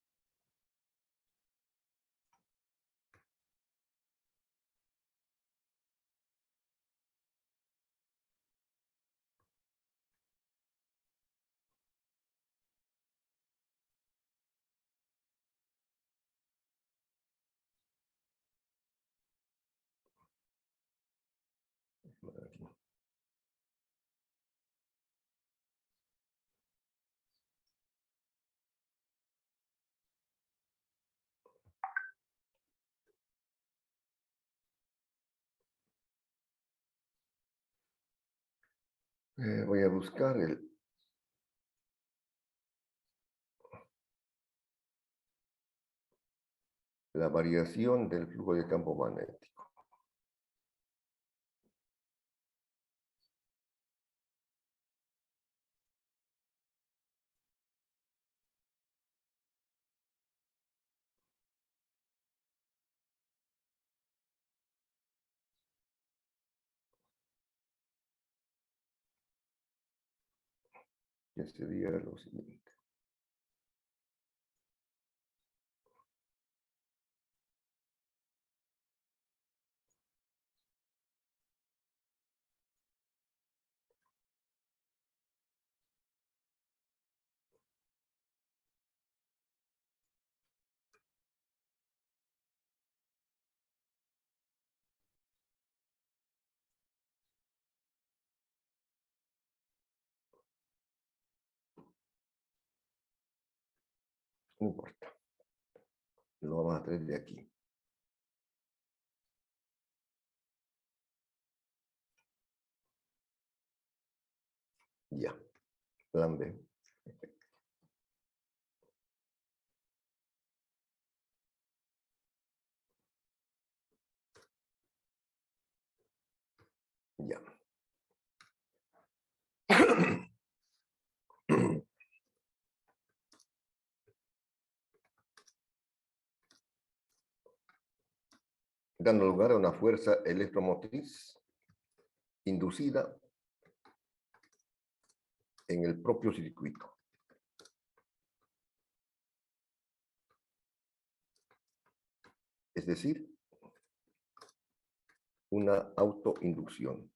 Aquí. Voy a buscar la variación del flujo de campo magnético. Que sería lo siguiente. No importa. Lo vamos a traer de aquí. Ya. Plan B. Ya. Dando lugar a una fuerza electromotriz inducida en el propio circuito. Es decir, una autoinducción.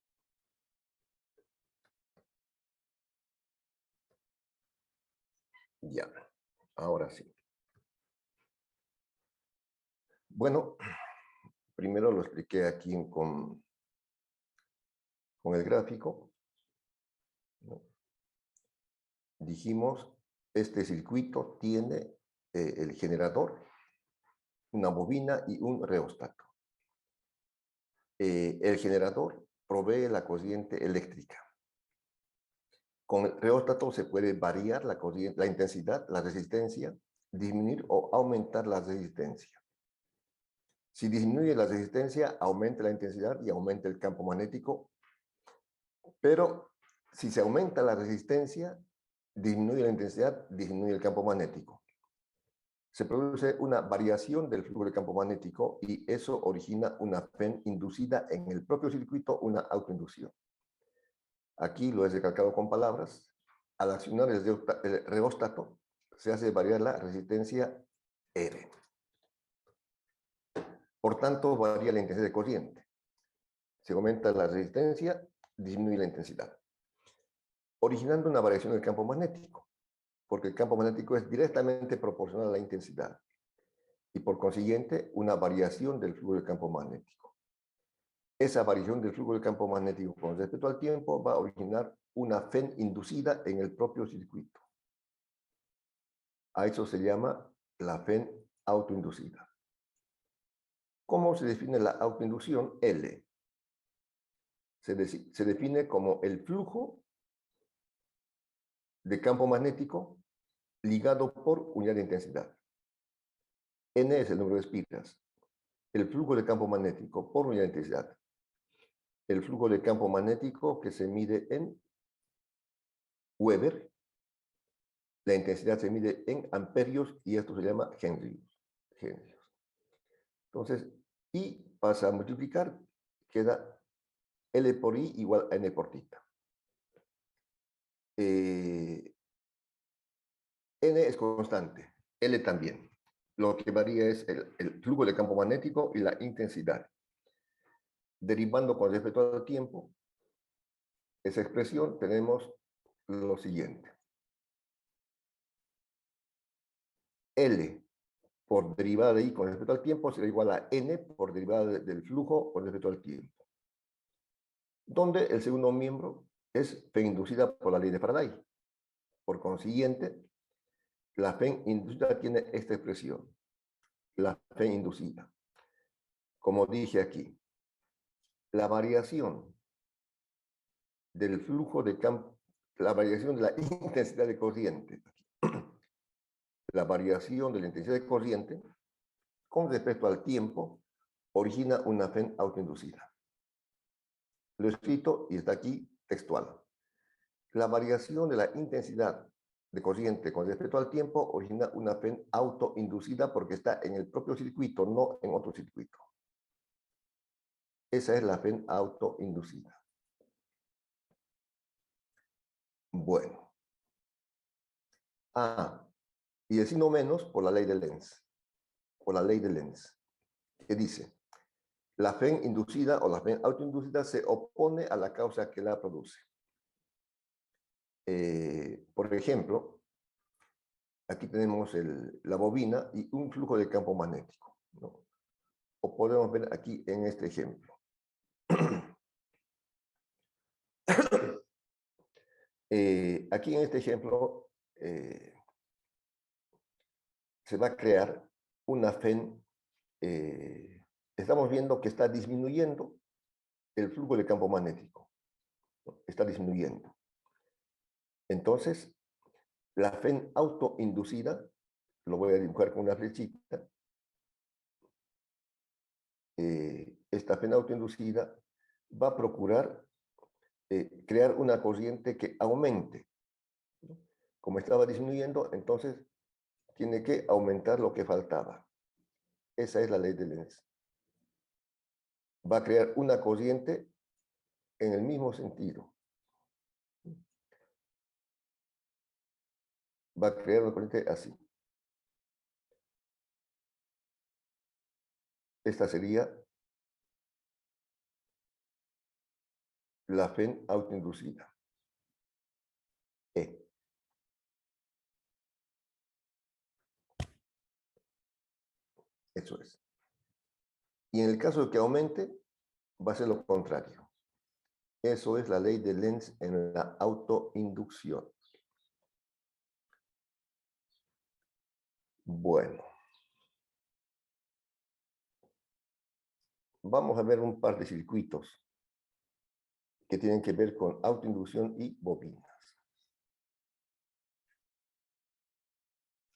Ya, ahora sí. Bueno, primero lo expliqué aquí con el gráfico, ¿no? Dijimos, este circuito tiene el generador, una bobina y un reóstato. El generador provee la corriente eléctrica. Con el reóstato se puede variar la corriente, la intensidad, la resistencia, disminuir o aumentar la resistencia. Si disminuye la resistencia, aumenta la intensidad y aumenta el campo magnético. Pero si se aumenta la resistencia, disminuye la intensidad, disminuye el campo magnético. Se produce una variación del flujo de campo magnético y eso origina una FEN inducida en el propio circuito, una autoinducción. Aquí lo he recalcado con palabras. Al accionar el reóstato, se hace variar la resistencia R. Por tanto, varía la intensidad de corriente. Si aumenta la resistencia, disminuye la intensidad, originando una variación del campo magnético, porque el campo magnético es directamente proporcional a la intensidad y por consiguiente una variación del flujo del campo magnético. Esa variación del flujo del campo magnético con respecto al tiempo va a originar una FEN inducida en el propio circuito. A eso se llama la FEN autoinducida. ¿Cómo se define la autoinducción? L. Se define como el flujo de campo magnético ligado por unidad de intensidad. N es el número de espiras. El flujo de campo magnético por unidad de intensidad. El flujo de campo magnético que se mide en Weber. La intensidad se mide en amperios y esto se llama henrios. Entonces, I pasa a multiplicar, queda L por I igual a N por tita. N es constante, L también. Lo que varía es el flujo de campo magnético y la intensidad. Derivando con respecto al tiempo, esa expresión tenemos lo siguiente. L por derivada de I con respecto al tiempo será igual a N por derivada del flujo con respecto al tiempo. Donde el segundo miembro es fe inducida por la ley de Faraday. Por consiguiente, la fe inducida tiene esta expresión. La fe inducida. Como dije aquí, la variación del flujo de campo, la variación de la intensidad de corriente, la variación de la intensidad de corriente con respecto al tiempo origina una fe autoinducida. Lo he escrito y está aquí textual. La variación de la intensidad de corriente con respecto al tiempo origina una fe autoinducida porque está en el propio circuito, no en otro circuito. Esa es la fe autoinducida. Bueno. Y el signo menos por la ley de Lenz. Por la ley de Lenz. Que dice, la fe inducida o la fe autoinducida se opone a la causa que la produce. Por ejemplo, aquí tenemos la bobina y un flujo de campo magnético, ¿no? O podemos ver aquí en este ejemplo. Aquí en este ejemplo se va a crear una FEN. Estamos viendo que está disminuyendo el flujo de campo magnético, ¿no? Está disminuyendo. Entonces, la FEN autoinducida, lo voy a dibujar con una flechita, esta FEN autoinducida va a procurar crear una corriente que aumente, ¿no? Como estaba disminuyendo, entonces tiene que aumentar lo que faltaba. Esa es la ley de Lenz. Va a crear una corriente en el mismo sentido. Va a crear una corriente así. Esta sería la FEN autoinducida. E. Eso es. Y en el caso de que aumente, va a ser lo contrario. Eso es la ley de Lenz en la autoinducción. Bueno. Vamos a ver un par de circuitos que tienen que ver con autoinducción y bobinas.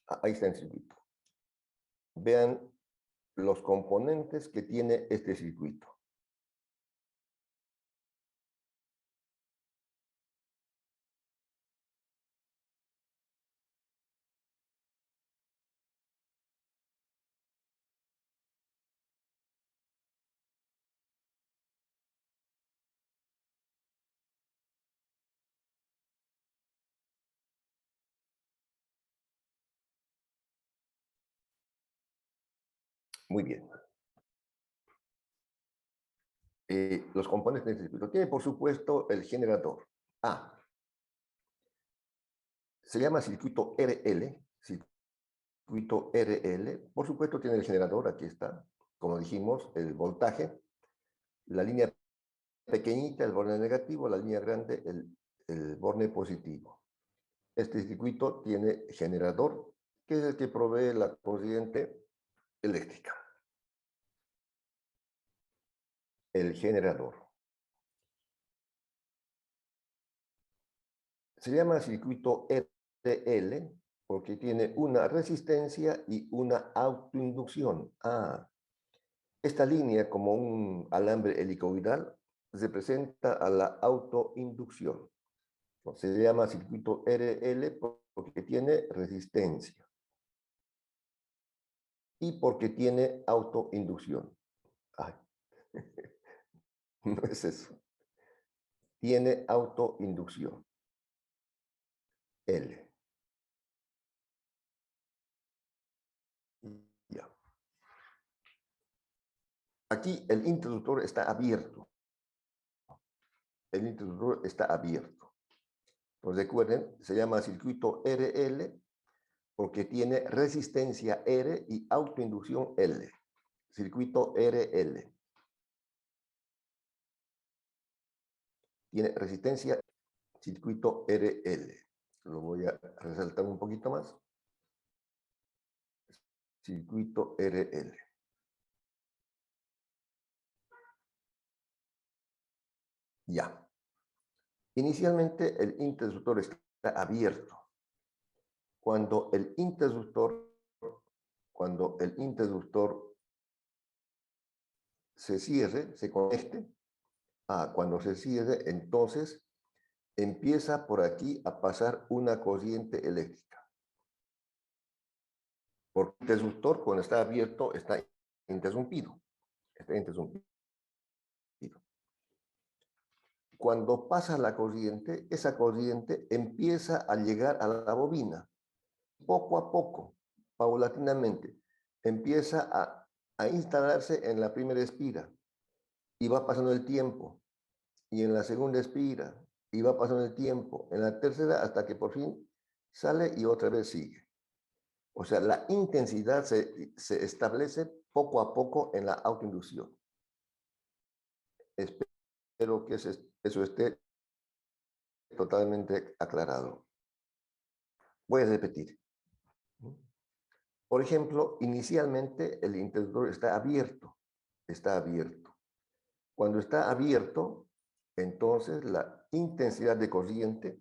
Ahí está el circuito. Vean los componentes que tiene este circuito. Muy bien. Los componentes de este circuito. Tiene, por supuesto, el generador. Se llama circuito RL. Circuito RL. Por supuesto, tiene el generador. Aquí está. Como dijimos, el voltaje. La línea pequeñita, el borne negativo. La línea grande, el borne positivo. Este circuito tiene generador, que es el que provee la corriente eléctrica. El generador. Se llama circuito RL porque tiene una resistencia y una autoinducción. Esta línea, como un alambre helicoidal, representa a la autoinducción. Se llama circuito RL porque tiene resistencia y porque tiene autoinducción. Ay, no es eso. Tiene autoinducción. L. Ya. Aquí el interruptor está abierto. El interruptor está abierto. Pues recuerden, se llama circuito RL porque tiene resistencia R y autoinducción L. Circuito RL. Tiene resistencia, circuito RL. Lo voy a resaltar un poquito más. Circuito RL. Ya. Inicialmente el interruptor está abierto. Cuando el interruptor se cierre, se conecte, cuando se cierre, entonces empieza por aquí a pasar una corriente eléctrica. Porque el interruptor, cuando está abierto, está interrumpido. Está interrumpido. Cuando pasa la corriente, esa corriente empieza a llegar a la bobina. Poco a poco, paulatinamente, empieza a instalarse en la primera espira y va pasando el tiempo, y en la segunda espira y va pasando el tiempo, en la tercera hasta que por fin sale y otra vez sigue. O sea, la intensidad se establece poco a poco en la autoinducción. Espero que eso esté totalmente aclarado. Voy a repetir. Por ejemplo, inicialmente el interruptor está abierto. Está abierto. Cuando está abierto, entonces la intensidad de corriente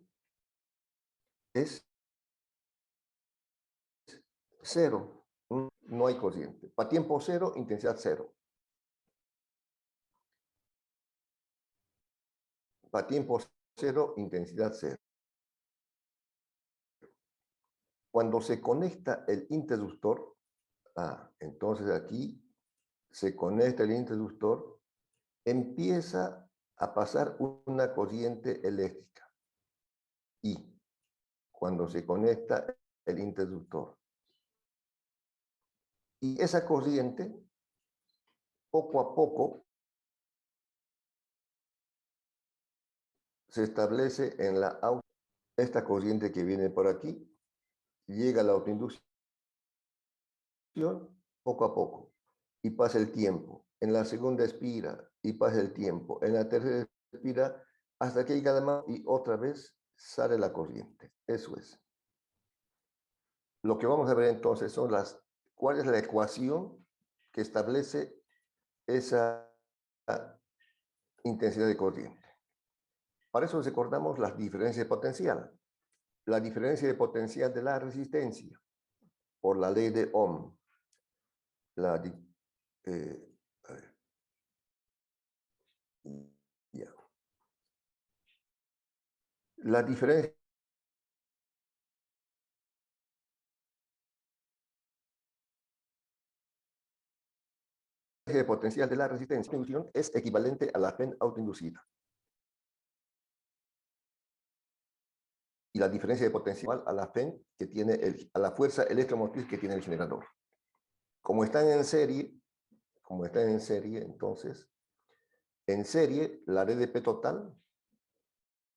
es cero. No hay corriente. Para tiempo cero, intensidad cero. Para tiempo cero, intensidad cero. Cuando se conecta el interruptor, entonces aquí se conecta el interruptor, empieza a pasar una corriente eléctrica. Y cuando se conecta el interruptor. Y esa corriente, poco a poco, se establece en la auto. Esta corriente que viene por aquí, llega a la autoinducción poco a poco. Y pasa el tiempo. En la segunda expira y pasa el tiempo. En la tercera expira hasta que llega además y otra vez sale la corriente. Eso es. Lo que vamos a ver entonces son cuál es la ecuación que establece esa intensidad de corriente. Para eso recordamos las diferencias de potencial. La diferencia de potencial de la resistencia por la ley de Ohm. A ver. Ya. La diferencia de potencial de la resistencia es equivalente a la FEN autoinducida. Y la diferencia de potencial a la FEN que tiene a la fuerza electromotriz que tiene el generador. Como están en serie, entonces, en serie, la DDP total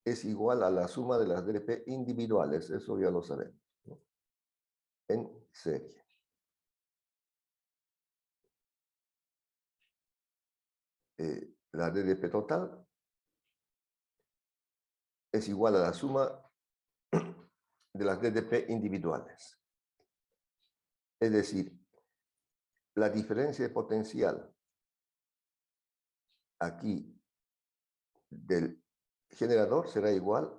es igual a la suma de las DDP individuales, eso ya lo sabemos, ¿no? En serie. La DDP total es igual a la suma de las DDP individuales. Es decir, la diferencia de potencial aquí del generador será igual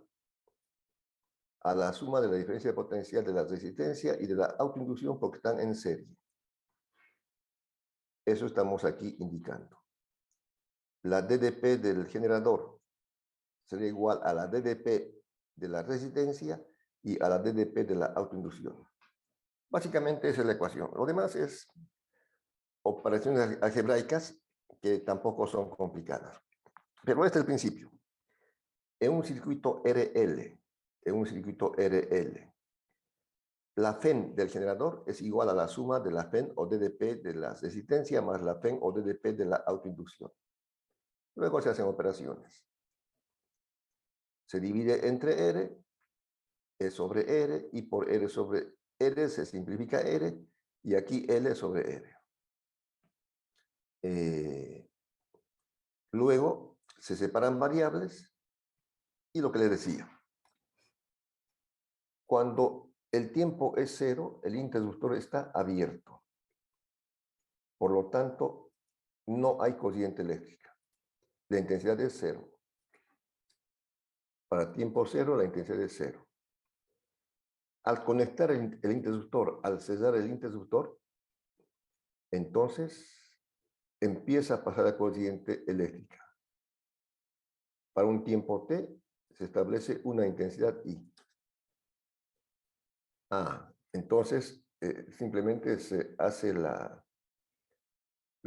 a la suma de la diferencia de potencial de la resistencia y de la autoinducción porque están en serie. Eso estamos aquí indicando. La DDP del generador sería igual a la DDP de la resistencia y a la DDP de la autoinducción. Básicamente esa es la ecuación. Lo demás es operaciones algebraicas que tampoco son complicadas. Pero este es el principio. En un circuito RL, la FEN del generador es igual a la suma de la FEN o DDP de la resistencia más la FEN o DDP de la autoinducción. Luego se hacen operaciones. Se divide entre R, E sobre R, y por R sobre R se simplifica R, y aquí L sobre R. Luego se separan variables, y lo que les decía. Cuando el tiempo es cero, el interruptor está abierto. Por lo tanto, no hay corriente eléctrica. La intensidad es cero. Para tiempo cero, la intensidad es cero. Al conectar el interruptor, al cerrar el interruptor, entonces empieza a pasar la corriente eléctrica. Para un tiempo t se establece una intensidad I. Entonces simplemente se hace la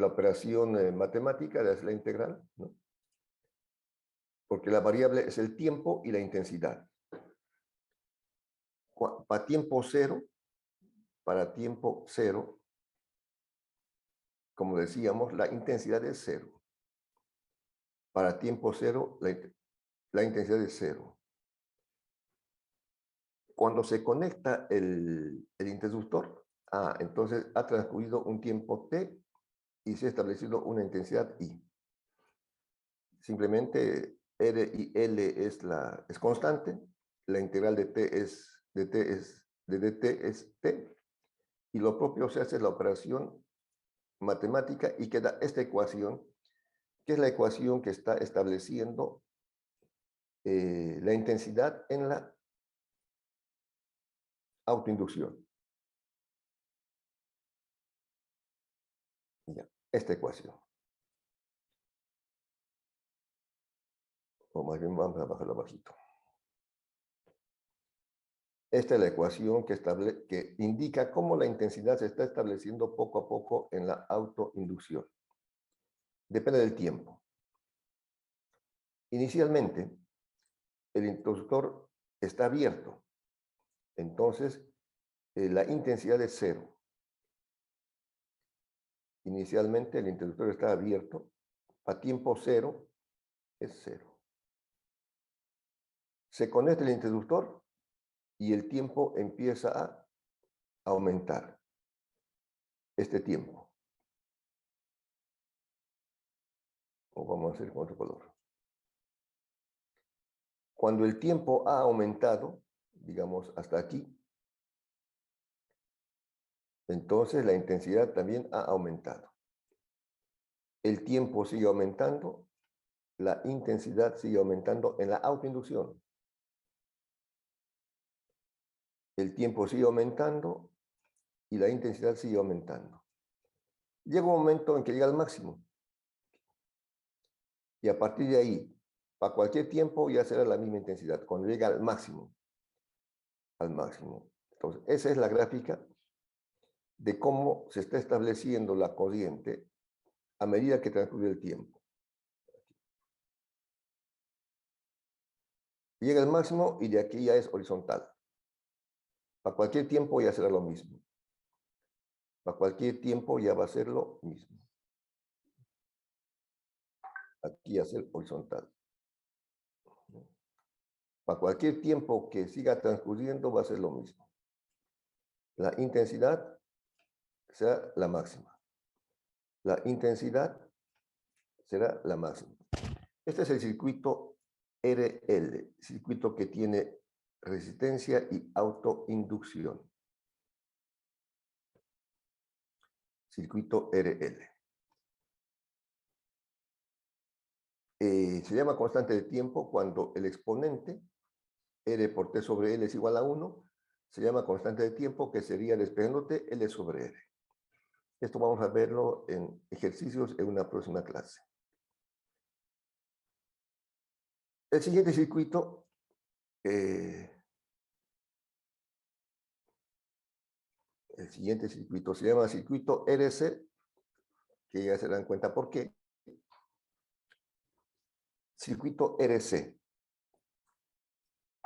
operación matemática de hacer la integral, ¿no? Porque la variable es el tiempo y la intensidad. Para tiempo cero, como decíamos, la intensidad es cero. Para tiempo cero, la intensidad es cero. Cuando se conecta el interruptor, entonces ha transcurrido un tiempo t y se ha establecido una intensidad I. Simplemente R y L es constante, la integral de dt es t, y lo propio se hace la operación matemática y queda esta ecuación, que es la ecuación que está estableciendo la intensidad en la autoinducción. Ya, esta ecuación. O más bien vamos a bajarlo bajito. Esta es la ecuación que indica cómo la intensidad se está estableciendo poco a poco en la autoinducción. Depende del tiempo. Inicialmente, el interruptor está abierto. Entonces, la intensidad es cero. Inicialmente, el interruptor está abierto. A tiempo cero es cero. Se conecta el interruptor y el tiempo empieza a aumentar. Este tiempo. O vamos a hacer con otro color. Cuando el tiempo ha aumentado, digamos hasta aquí, entonces la intensidad también ha aumentado. El tiempo sigue aumentando, la intensidad sigue aumentando en la autoinducción. El tiempo sigue aumentando y la intensidad sigue aumentando. Llega un momento en que llega al máximo. Y a partir de ahí, para cualquier tiempo ya será la misma intensidad, cuando llega al máximo. Al máximo. Entonces, esa es la gráfica de cómo se está estableciendo la corriente a medida que transcurre el tiempo. Llega al máximo y de aquí ya es horizontal. Para cualquier tiempo ya será lo mismo. Para cualquier tiempo ya va a ser lo mismo. Aquí va a ser horizontal. Para cualquier tiempo que siga transcurriendo va a ser lo mismo. La intensidad será la máxima. La intensidad será la máxima. Este es el circuito RL, circuito que tiene resistencia y autoinducción. circuito RL. Se llama constante de tiempo cuando el exponente R por T sobre L es igual a 1. Se llama constante de tiempo, que sería despejándote L sobre R. Esto vamos a verlo en ejercicios en una próxima clase. El siguiente circuito se llama circuito RC, que ya se dan cuenta por qué. Circuito RC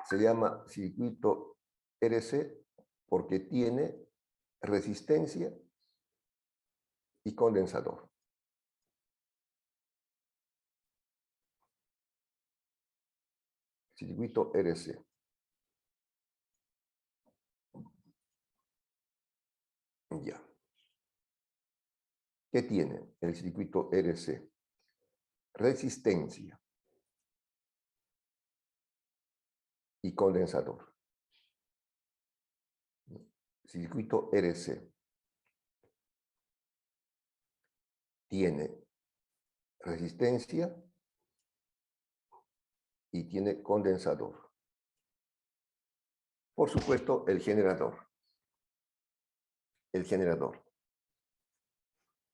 se llama circuito RC porque tiene resistencia y condensador. Circuito RC. Ya. ¿Qué tiene el circuito RC? Resistencia y condensador. Circuito RC tiene resistencia y tiene condensador. Por supuesto, el generador. El generador.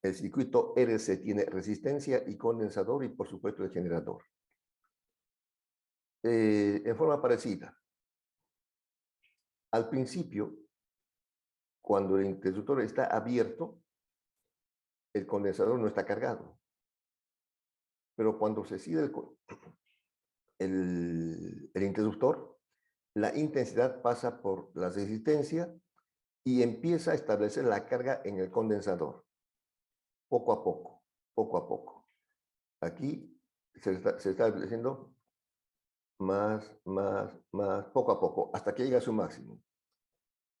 El circuito RC tiene resistencia y condensador y, por supuesto, el generador. En forma parecida. Al principio, cuando el interruptor está abierto, el condensador no está cargado. Pero cuando se cierra el interruptor, la intensidad pasa por la resistencia y empieza a establecer la carga en el condensador. Poco a poco, poco a poco. Aquí se está estableciendo más, poco a poco, hasta que llega a su máximo.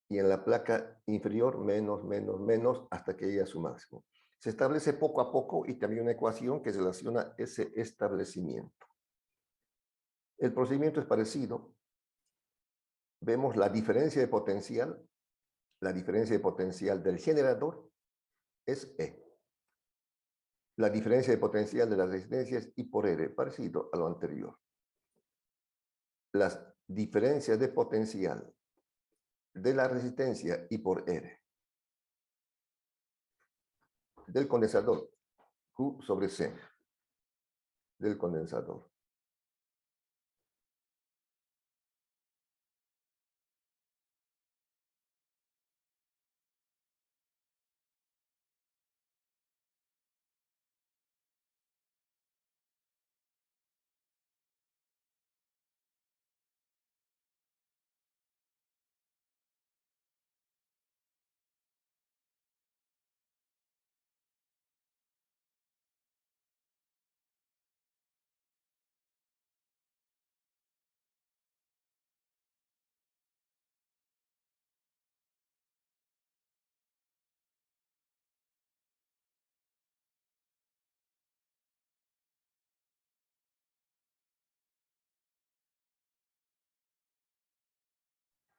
Y en la placa inferior, menos, hasta que llega a su máximo. Se establece poco a poco y también una ecuación que relaciona ese establecimiento. El procedimiento es parecido. Vemos la diferencia de potencial. La diferencia de potencial del generador es E. La diferencia de potencial de las resistencias I por R, parecido a lo anterior. Las diferencias de potencial de la resistencia I por R del condensador, Q sobre C del condensador.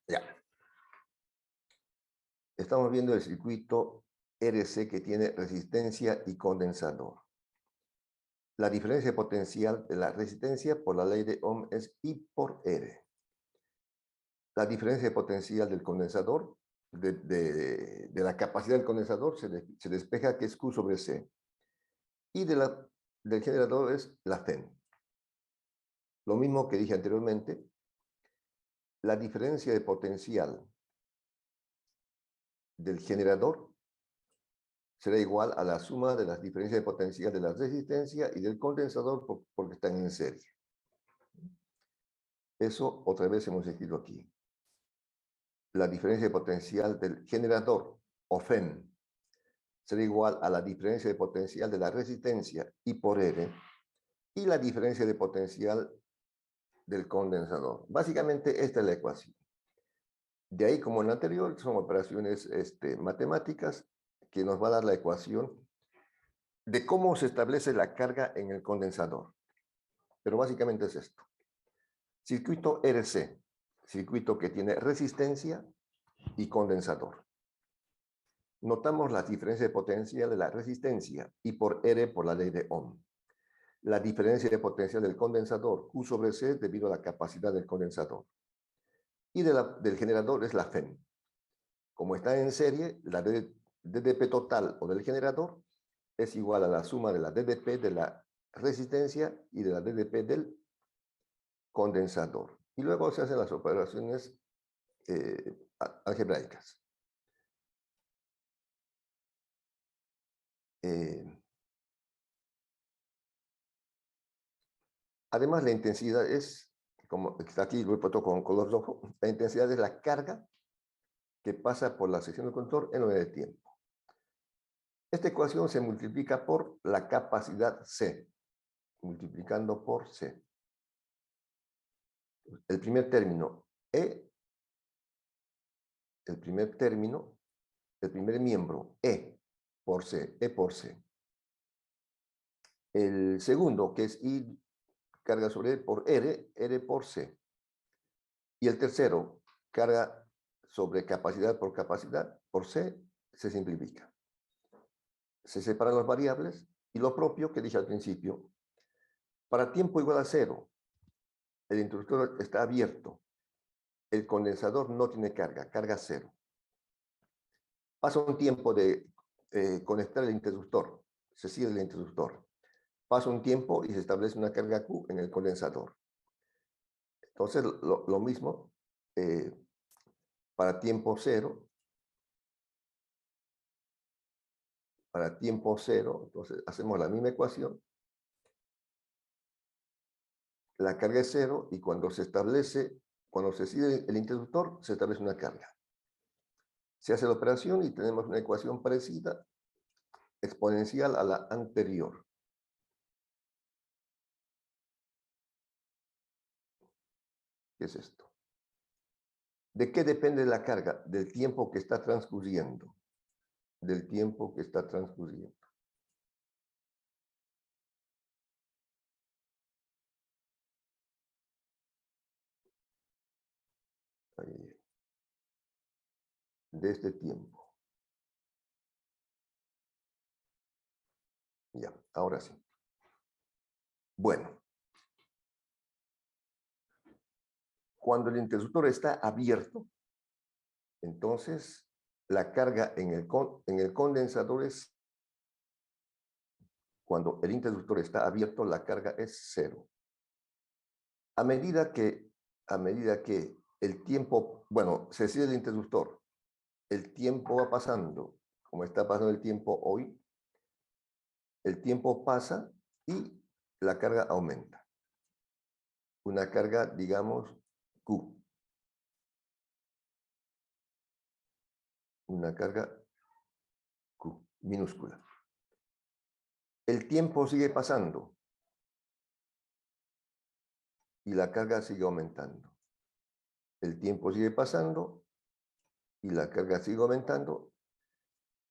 Ya. Estamos viendo el circuito RC que tiene resistencia y condensador. La diferencia potencial de la resistencia por la ley de Ohm es I por R. La diferencia potencial del condensador, de la capacidad del condensador, se despeja, que es Q sobre C. Y del generador es la CEN. Lo mismo que dije anteriormente, la diferencia de potencial del generador será igual a la suma de las diferencias de potencial de la resistencia y del condensador porque están en serie. Eso otra vez hemos escrito aquí. La diferencia de potencial del generador, o FEN, será igual a la diferencia de potencial de la resistencia I por R y la diferencia de potencial del condensador. Básicamente esta es la ecuación. De ahí, como en la anterior, son operaciones matemáticas que nos va a dar la ecuación de cómo se establece la carga en el condensador. Pero básicamente es esto. Circuito RC, circuito que tiene resistencia y condensador. Notamos la diferencia de potencia de la resistencia y por R por la ley de Ohm. La diferencia de potencia del condensador Q sobre C debido a la capacidad del condensador. Y del generador es la FEM. Como está en serie, la DDP total o del generador es igual a la suma de la DDP de la resistencia y de la DDP del condensador. Y luego se hacen las operaciones algebraicas. Además, la intensidad es, como está aquí, lo he puesto con color rojo, la intensidad es la carga que pasa por la sección del conductor en la unidad de tiempo. Esta ecuación se multiplica por la capacidad C, multiplicando por C. El primer término, E, el primer término, el primer miembro, E por C, E por C. El segundo, que es I carga sobre E por R, R por C. Y el tercero, carga sobre capacidad por C, se simplifica. Se separan las variables y lo propio que dije al principio, para tiempo igual a 0, el interruptor está abierto, el condensador no tiene carga, carga 0. Pasa un tiempo de conectar el interruptor, se cierra el interruptor. Pasa un tiempo y se establece una carga Q en el condensador. Entonces, lo mismo para tiempo 0. Para tiempo 0, entonces hacemos la misma ecuación. La carga es 0 y cuando se cierra el interruptor, se establece una carga. Se hace la operación y tenemos una ecuación parecida, exponencial a la anterior. ¿Qué es esto? ¿De qué depende la carga? Del tiempo que está transcurriendo. Del tiempo que está transcurriendo. Ahí. De este tiempo. Ya, ahora sí. Bueno. Cuando el interruptor está abierto, entonces la carga en el condensador es, cuando el interruptor está abierto, la carga es 0. A medida que el tiempo, bueno, se cierra el interruptor, el tiempo va pasando, como está pasando el tiempo hoy, el tiempo pasa y la carga aumenta. Una carga, digamos, Q. Una carga Q, minúscula. El tiempo sigue pasando y la carga sigue aumentando. El tiempo sigue pasando y la carga sigue aumentando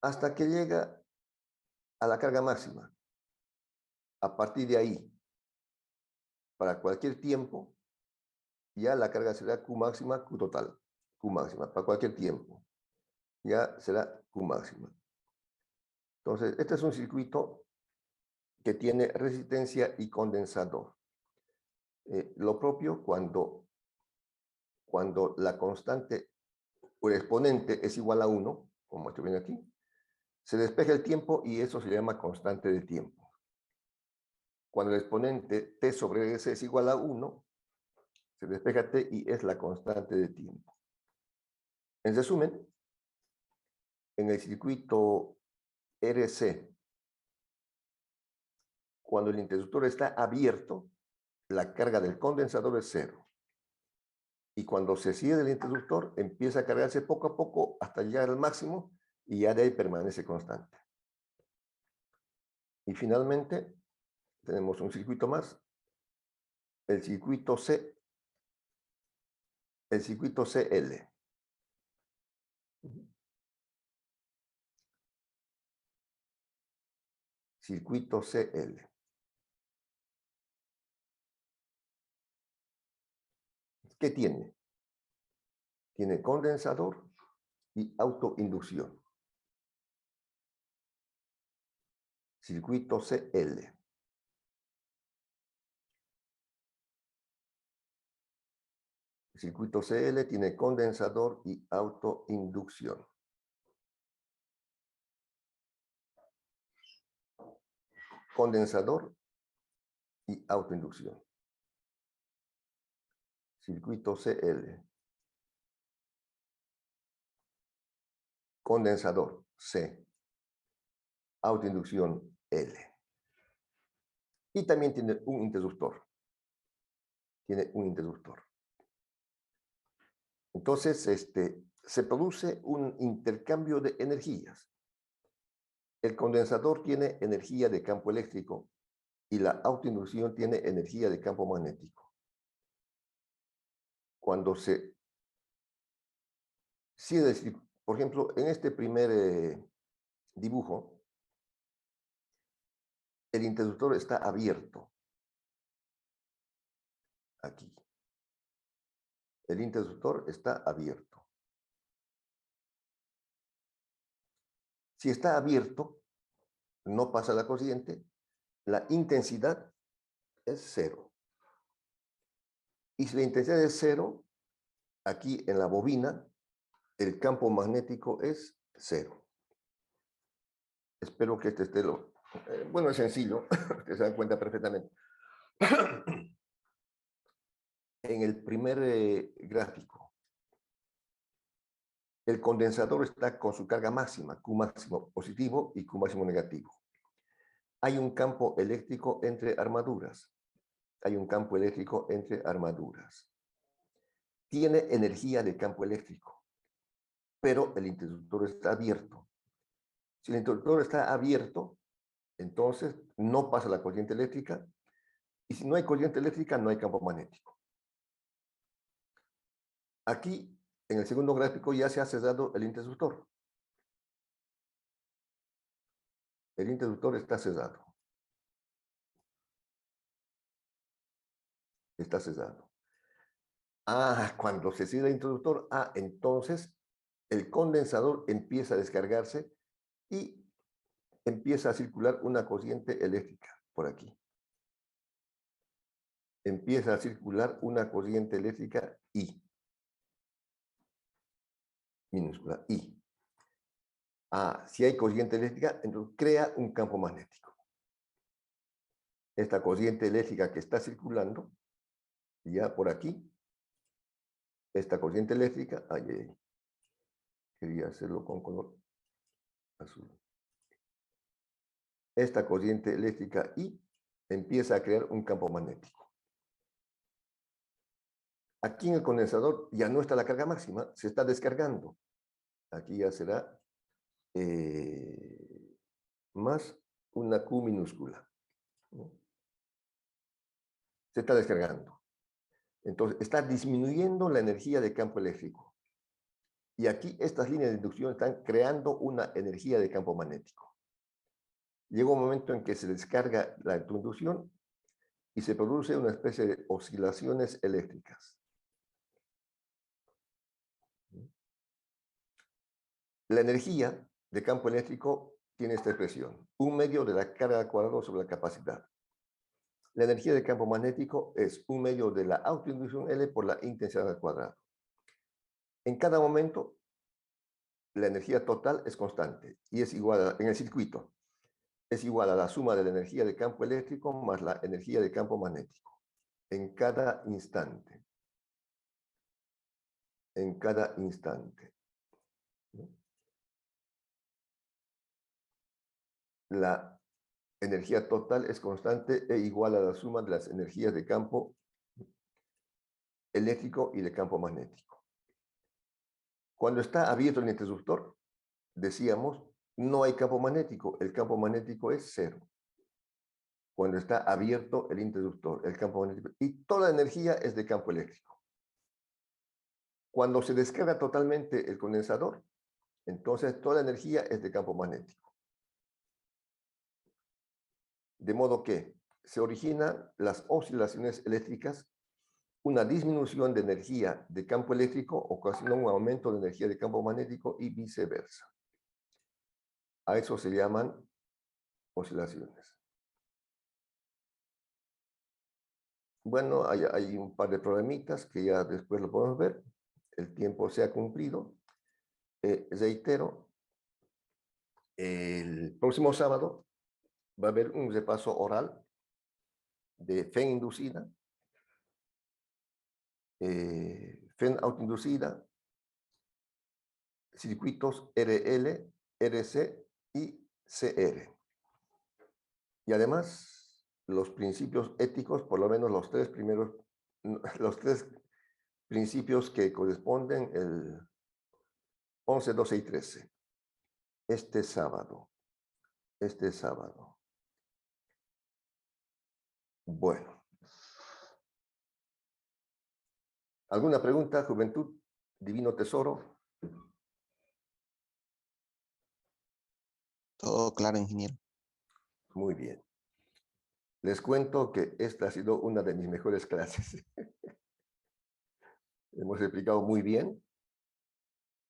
hasta que llega a la carga máxima. A partir de ahí, para cualquier tiempo, ya la carga será Q máxima, Q total. Q máxima, para cualquier tiempo. Ya será Q máxima. Entonces, este es un circuito que tiene resistencia y condensador. Lo propio cuando la constante o el exponente es igual a 1, como estoy viendo aquí, se despeja el tiempo y eso se llama constante de tiempo. Cuando el exponente t sobre s es igual a 1, se despeja t y es la constante de tiempo. En resumen, en el circuito RC, cuando el interruptor está abierto, la carga del condensador es 0. Y cuando se cierra el interruptor, empieza a cargarse poco a poco hasta llegar al máximo y ya de ahí permanece constante. Y finalmente, tenemos un circuito más, el circuito CL. Circuito CL. ¿Qué tiene? Tiene condensador y autoinducción. circuito CL. El circuito CL tiene condensador y autoinducción. Condensador y autoinducción. Circuito CL. Condensador C. Autoinducción L. Y también tiene un interruptor. Tiene un interruptor. Entonces, se produce un intercambio de energías. El condensador tiene energía de campo eléctrico y la autoinducción tiene energía de campo magnético. Cuando por ejemplo, en este primer dibujo, el interruptor está abierto. Aquí. El interruptor está abierto. Si está abierto, no pasa la corriente, la intensidad es cero. Y si la intensidad es cero, aquí en la bobina, el campo magnético es cero. Espero que este esté bueno, es sencillo, ustedes se dan cuenta perfectamente. En el primer gráfico, el condensador está con su carga máxima, Q máximo positivo y Q máximo negativo. Hay un campo eléctrico entre armaduras. Hay un campo eléctrico entre armaduras. Tiene energía de campo eléctrico, pero el interruptor está abierto. Si el interruptor está abierto, entonces no pasa la corriente eléctrica, y si no hay corriente eléctrica, no hay campo magnético. Aquí, en el segundo gráfico, ya se ha cerrado el interruptor. El interruptor está cerrado. Está cerrado. Cuando se cierra el interruptor, entonces el condensador empieza a descargarse y empieza a circular una corriente eléctrica por aquí. Empieza a circular una corriente eléctrica I. Minúscula I. Si hay corriente eléctrica, entonces crea un campo magnético. Esta corriente eléctrica que está circulando, ya por aquí, esta corriente eléctrica, quería hacerlo con color azul. Esta corriente eléctrica I empieza a crear un campo magnético. Aquí en el condensador ya no está la carga máxima, se está descargando. Aquí ya será más una Q minúscula. Se está descargando. Entonces, está disminuyendo la energía de campo eléctrico. Y aquí estas líneas de inducción están creando una energía de campo magnético. Llega un momento en que se descarga la inducción y se produce una especie de oscilaciones eléctricas. La energía de campo eléctrico tiene esta expresión: 1/2 de la carga al cuadrado sobre la capacidad. La energía de campo magnético es 1/2 de la autoinducción L por la intensidad al cuadrado. En cada momento, la energía total es constante y es igual en el circuito. Es igual a la suma de la energía de campo eléctrico más la energía de campo magnético. En cada instante. En cada instante. La energía total es constante e igual a la suma de las energías de campo eléctrico y de campo magnético. Cuando está abierto el interruptor, decíamos, no hay campo magnético. El campo magnético es cero. Cuando está abierto el interruptor, el campo magnético, y toda la energía es de campo eléctrico. Cuando se descarga totalmente el condensador, entonces toda la energía es de campo magnético. De modo que se originan las oscilaciones eléctricas, una disminución de energía de campo eléctrico ocasiona un aumento de energía de campo magnético y viceversa. A eso se llaman oscilaciones. Bueno, hay un par de problemitas que ya después lo podemos ver. El tiempo se ha cumplido. Reitero, el próximo sábado va a haber un repaso oral de fe inducida, fe autoinducida, circuitos RL, RC y CR. Y además, los principios éticos, por lo menos los tres primeros, los tres principios que corresponden el 11, 12 y 13. Este sábado. Bueno. ¿Alguna pregunta, juventud? Divino tesoro. Todo claro, ingeniero. Muy bien. Les cuento que esta ha sido una de mis mejores clases. Hemos explicado muy bien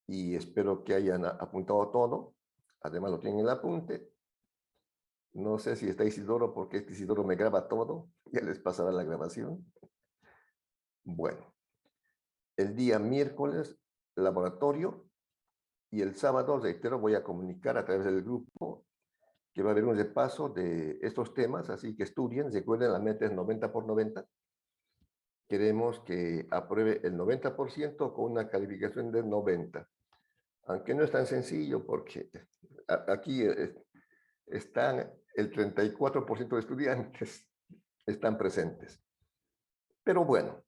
y espero que hayan apuntado todo. Además lo tienen en el apunte. No sé si está Isidoro, porque este Isidoro me graba todo. Ya les pasará la grabación. Bueno, el día miércoles, laboratorio, y el sábado, reitero, voy a comunicar a través del grupo que va a haber un repaso de estos temas, así que estudien. Recuerden, la meta es 90 por 90. Queremos que apruebe el 90% con una calificación de 90. Aunque no es tan sencillo porque aquí están el 34% de estudiantes están presentes. Pero bueno,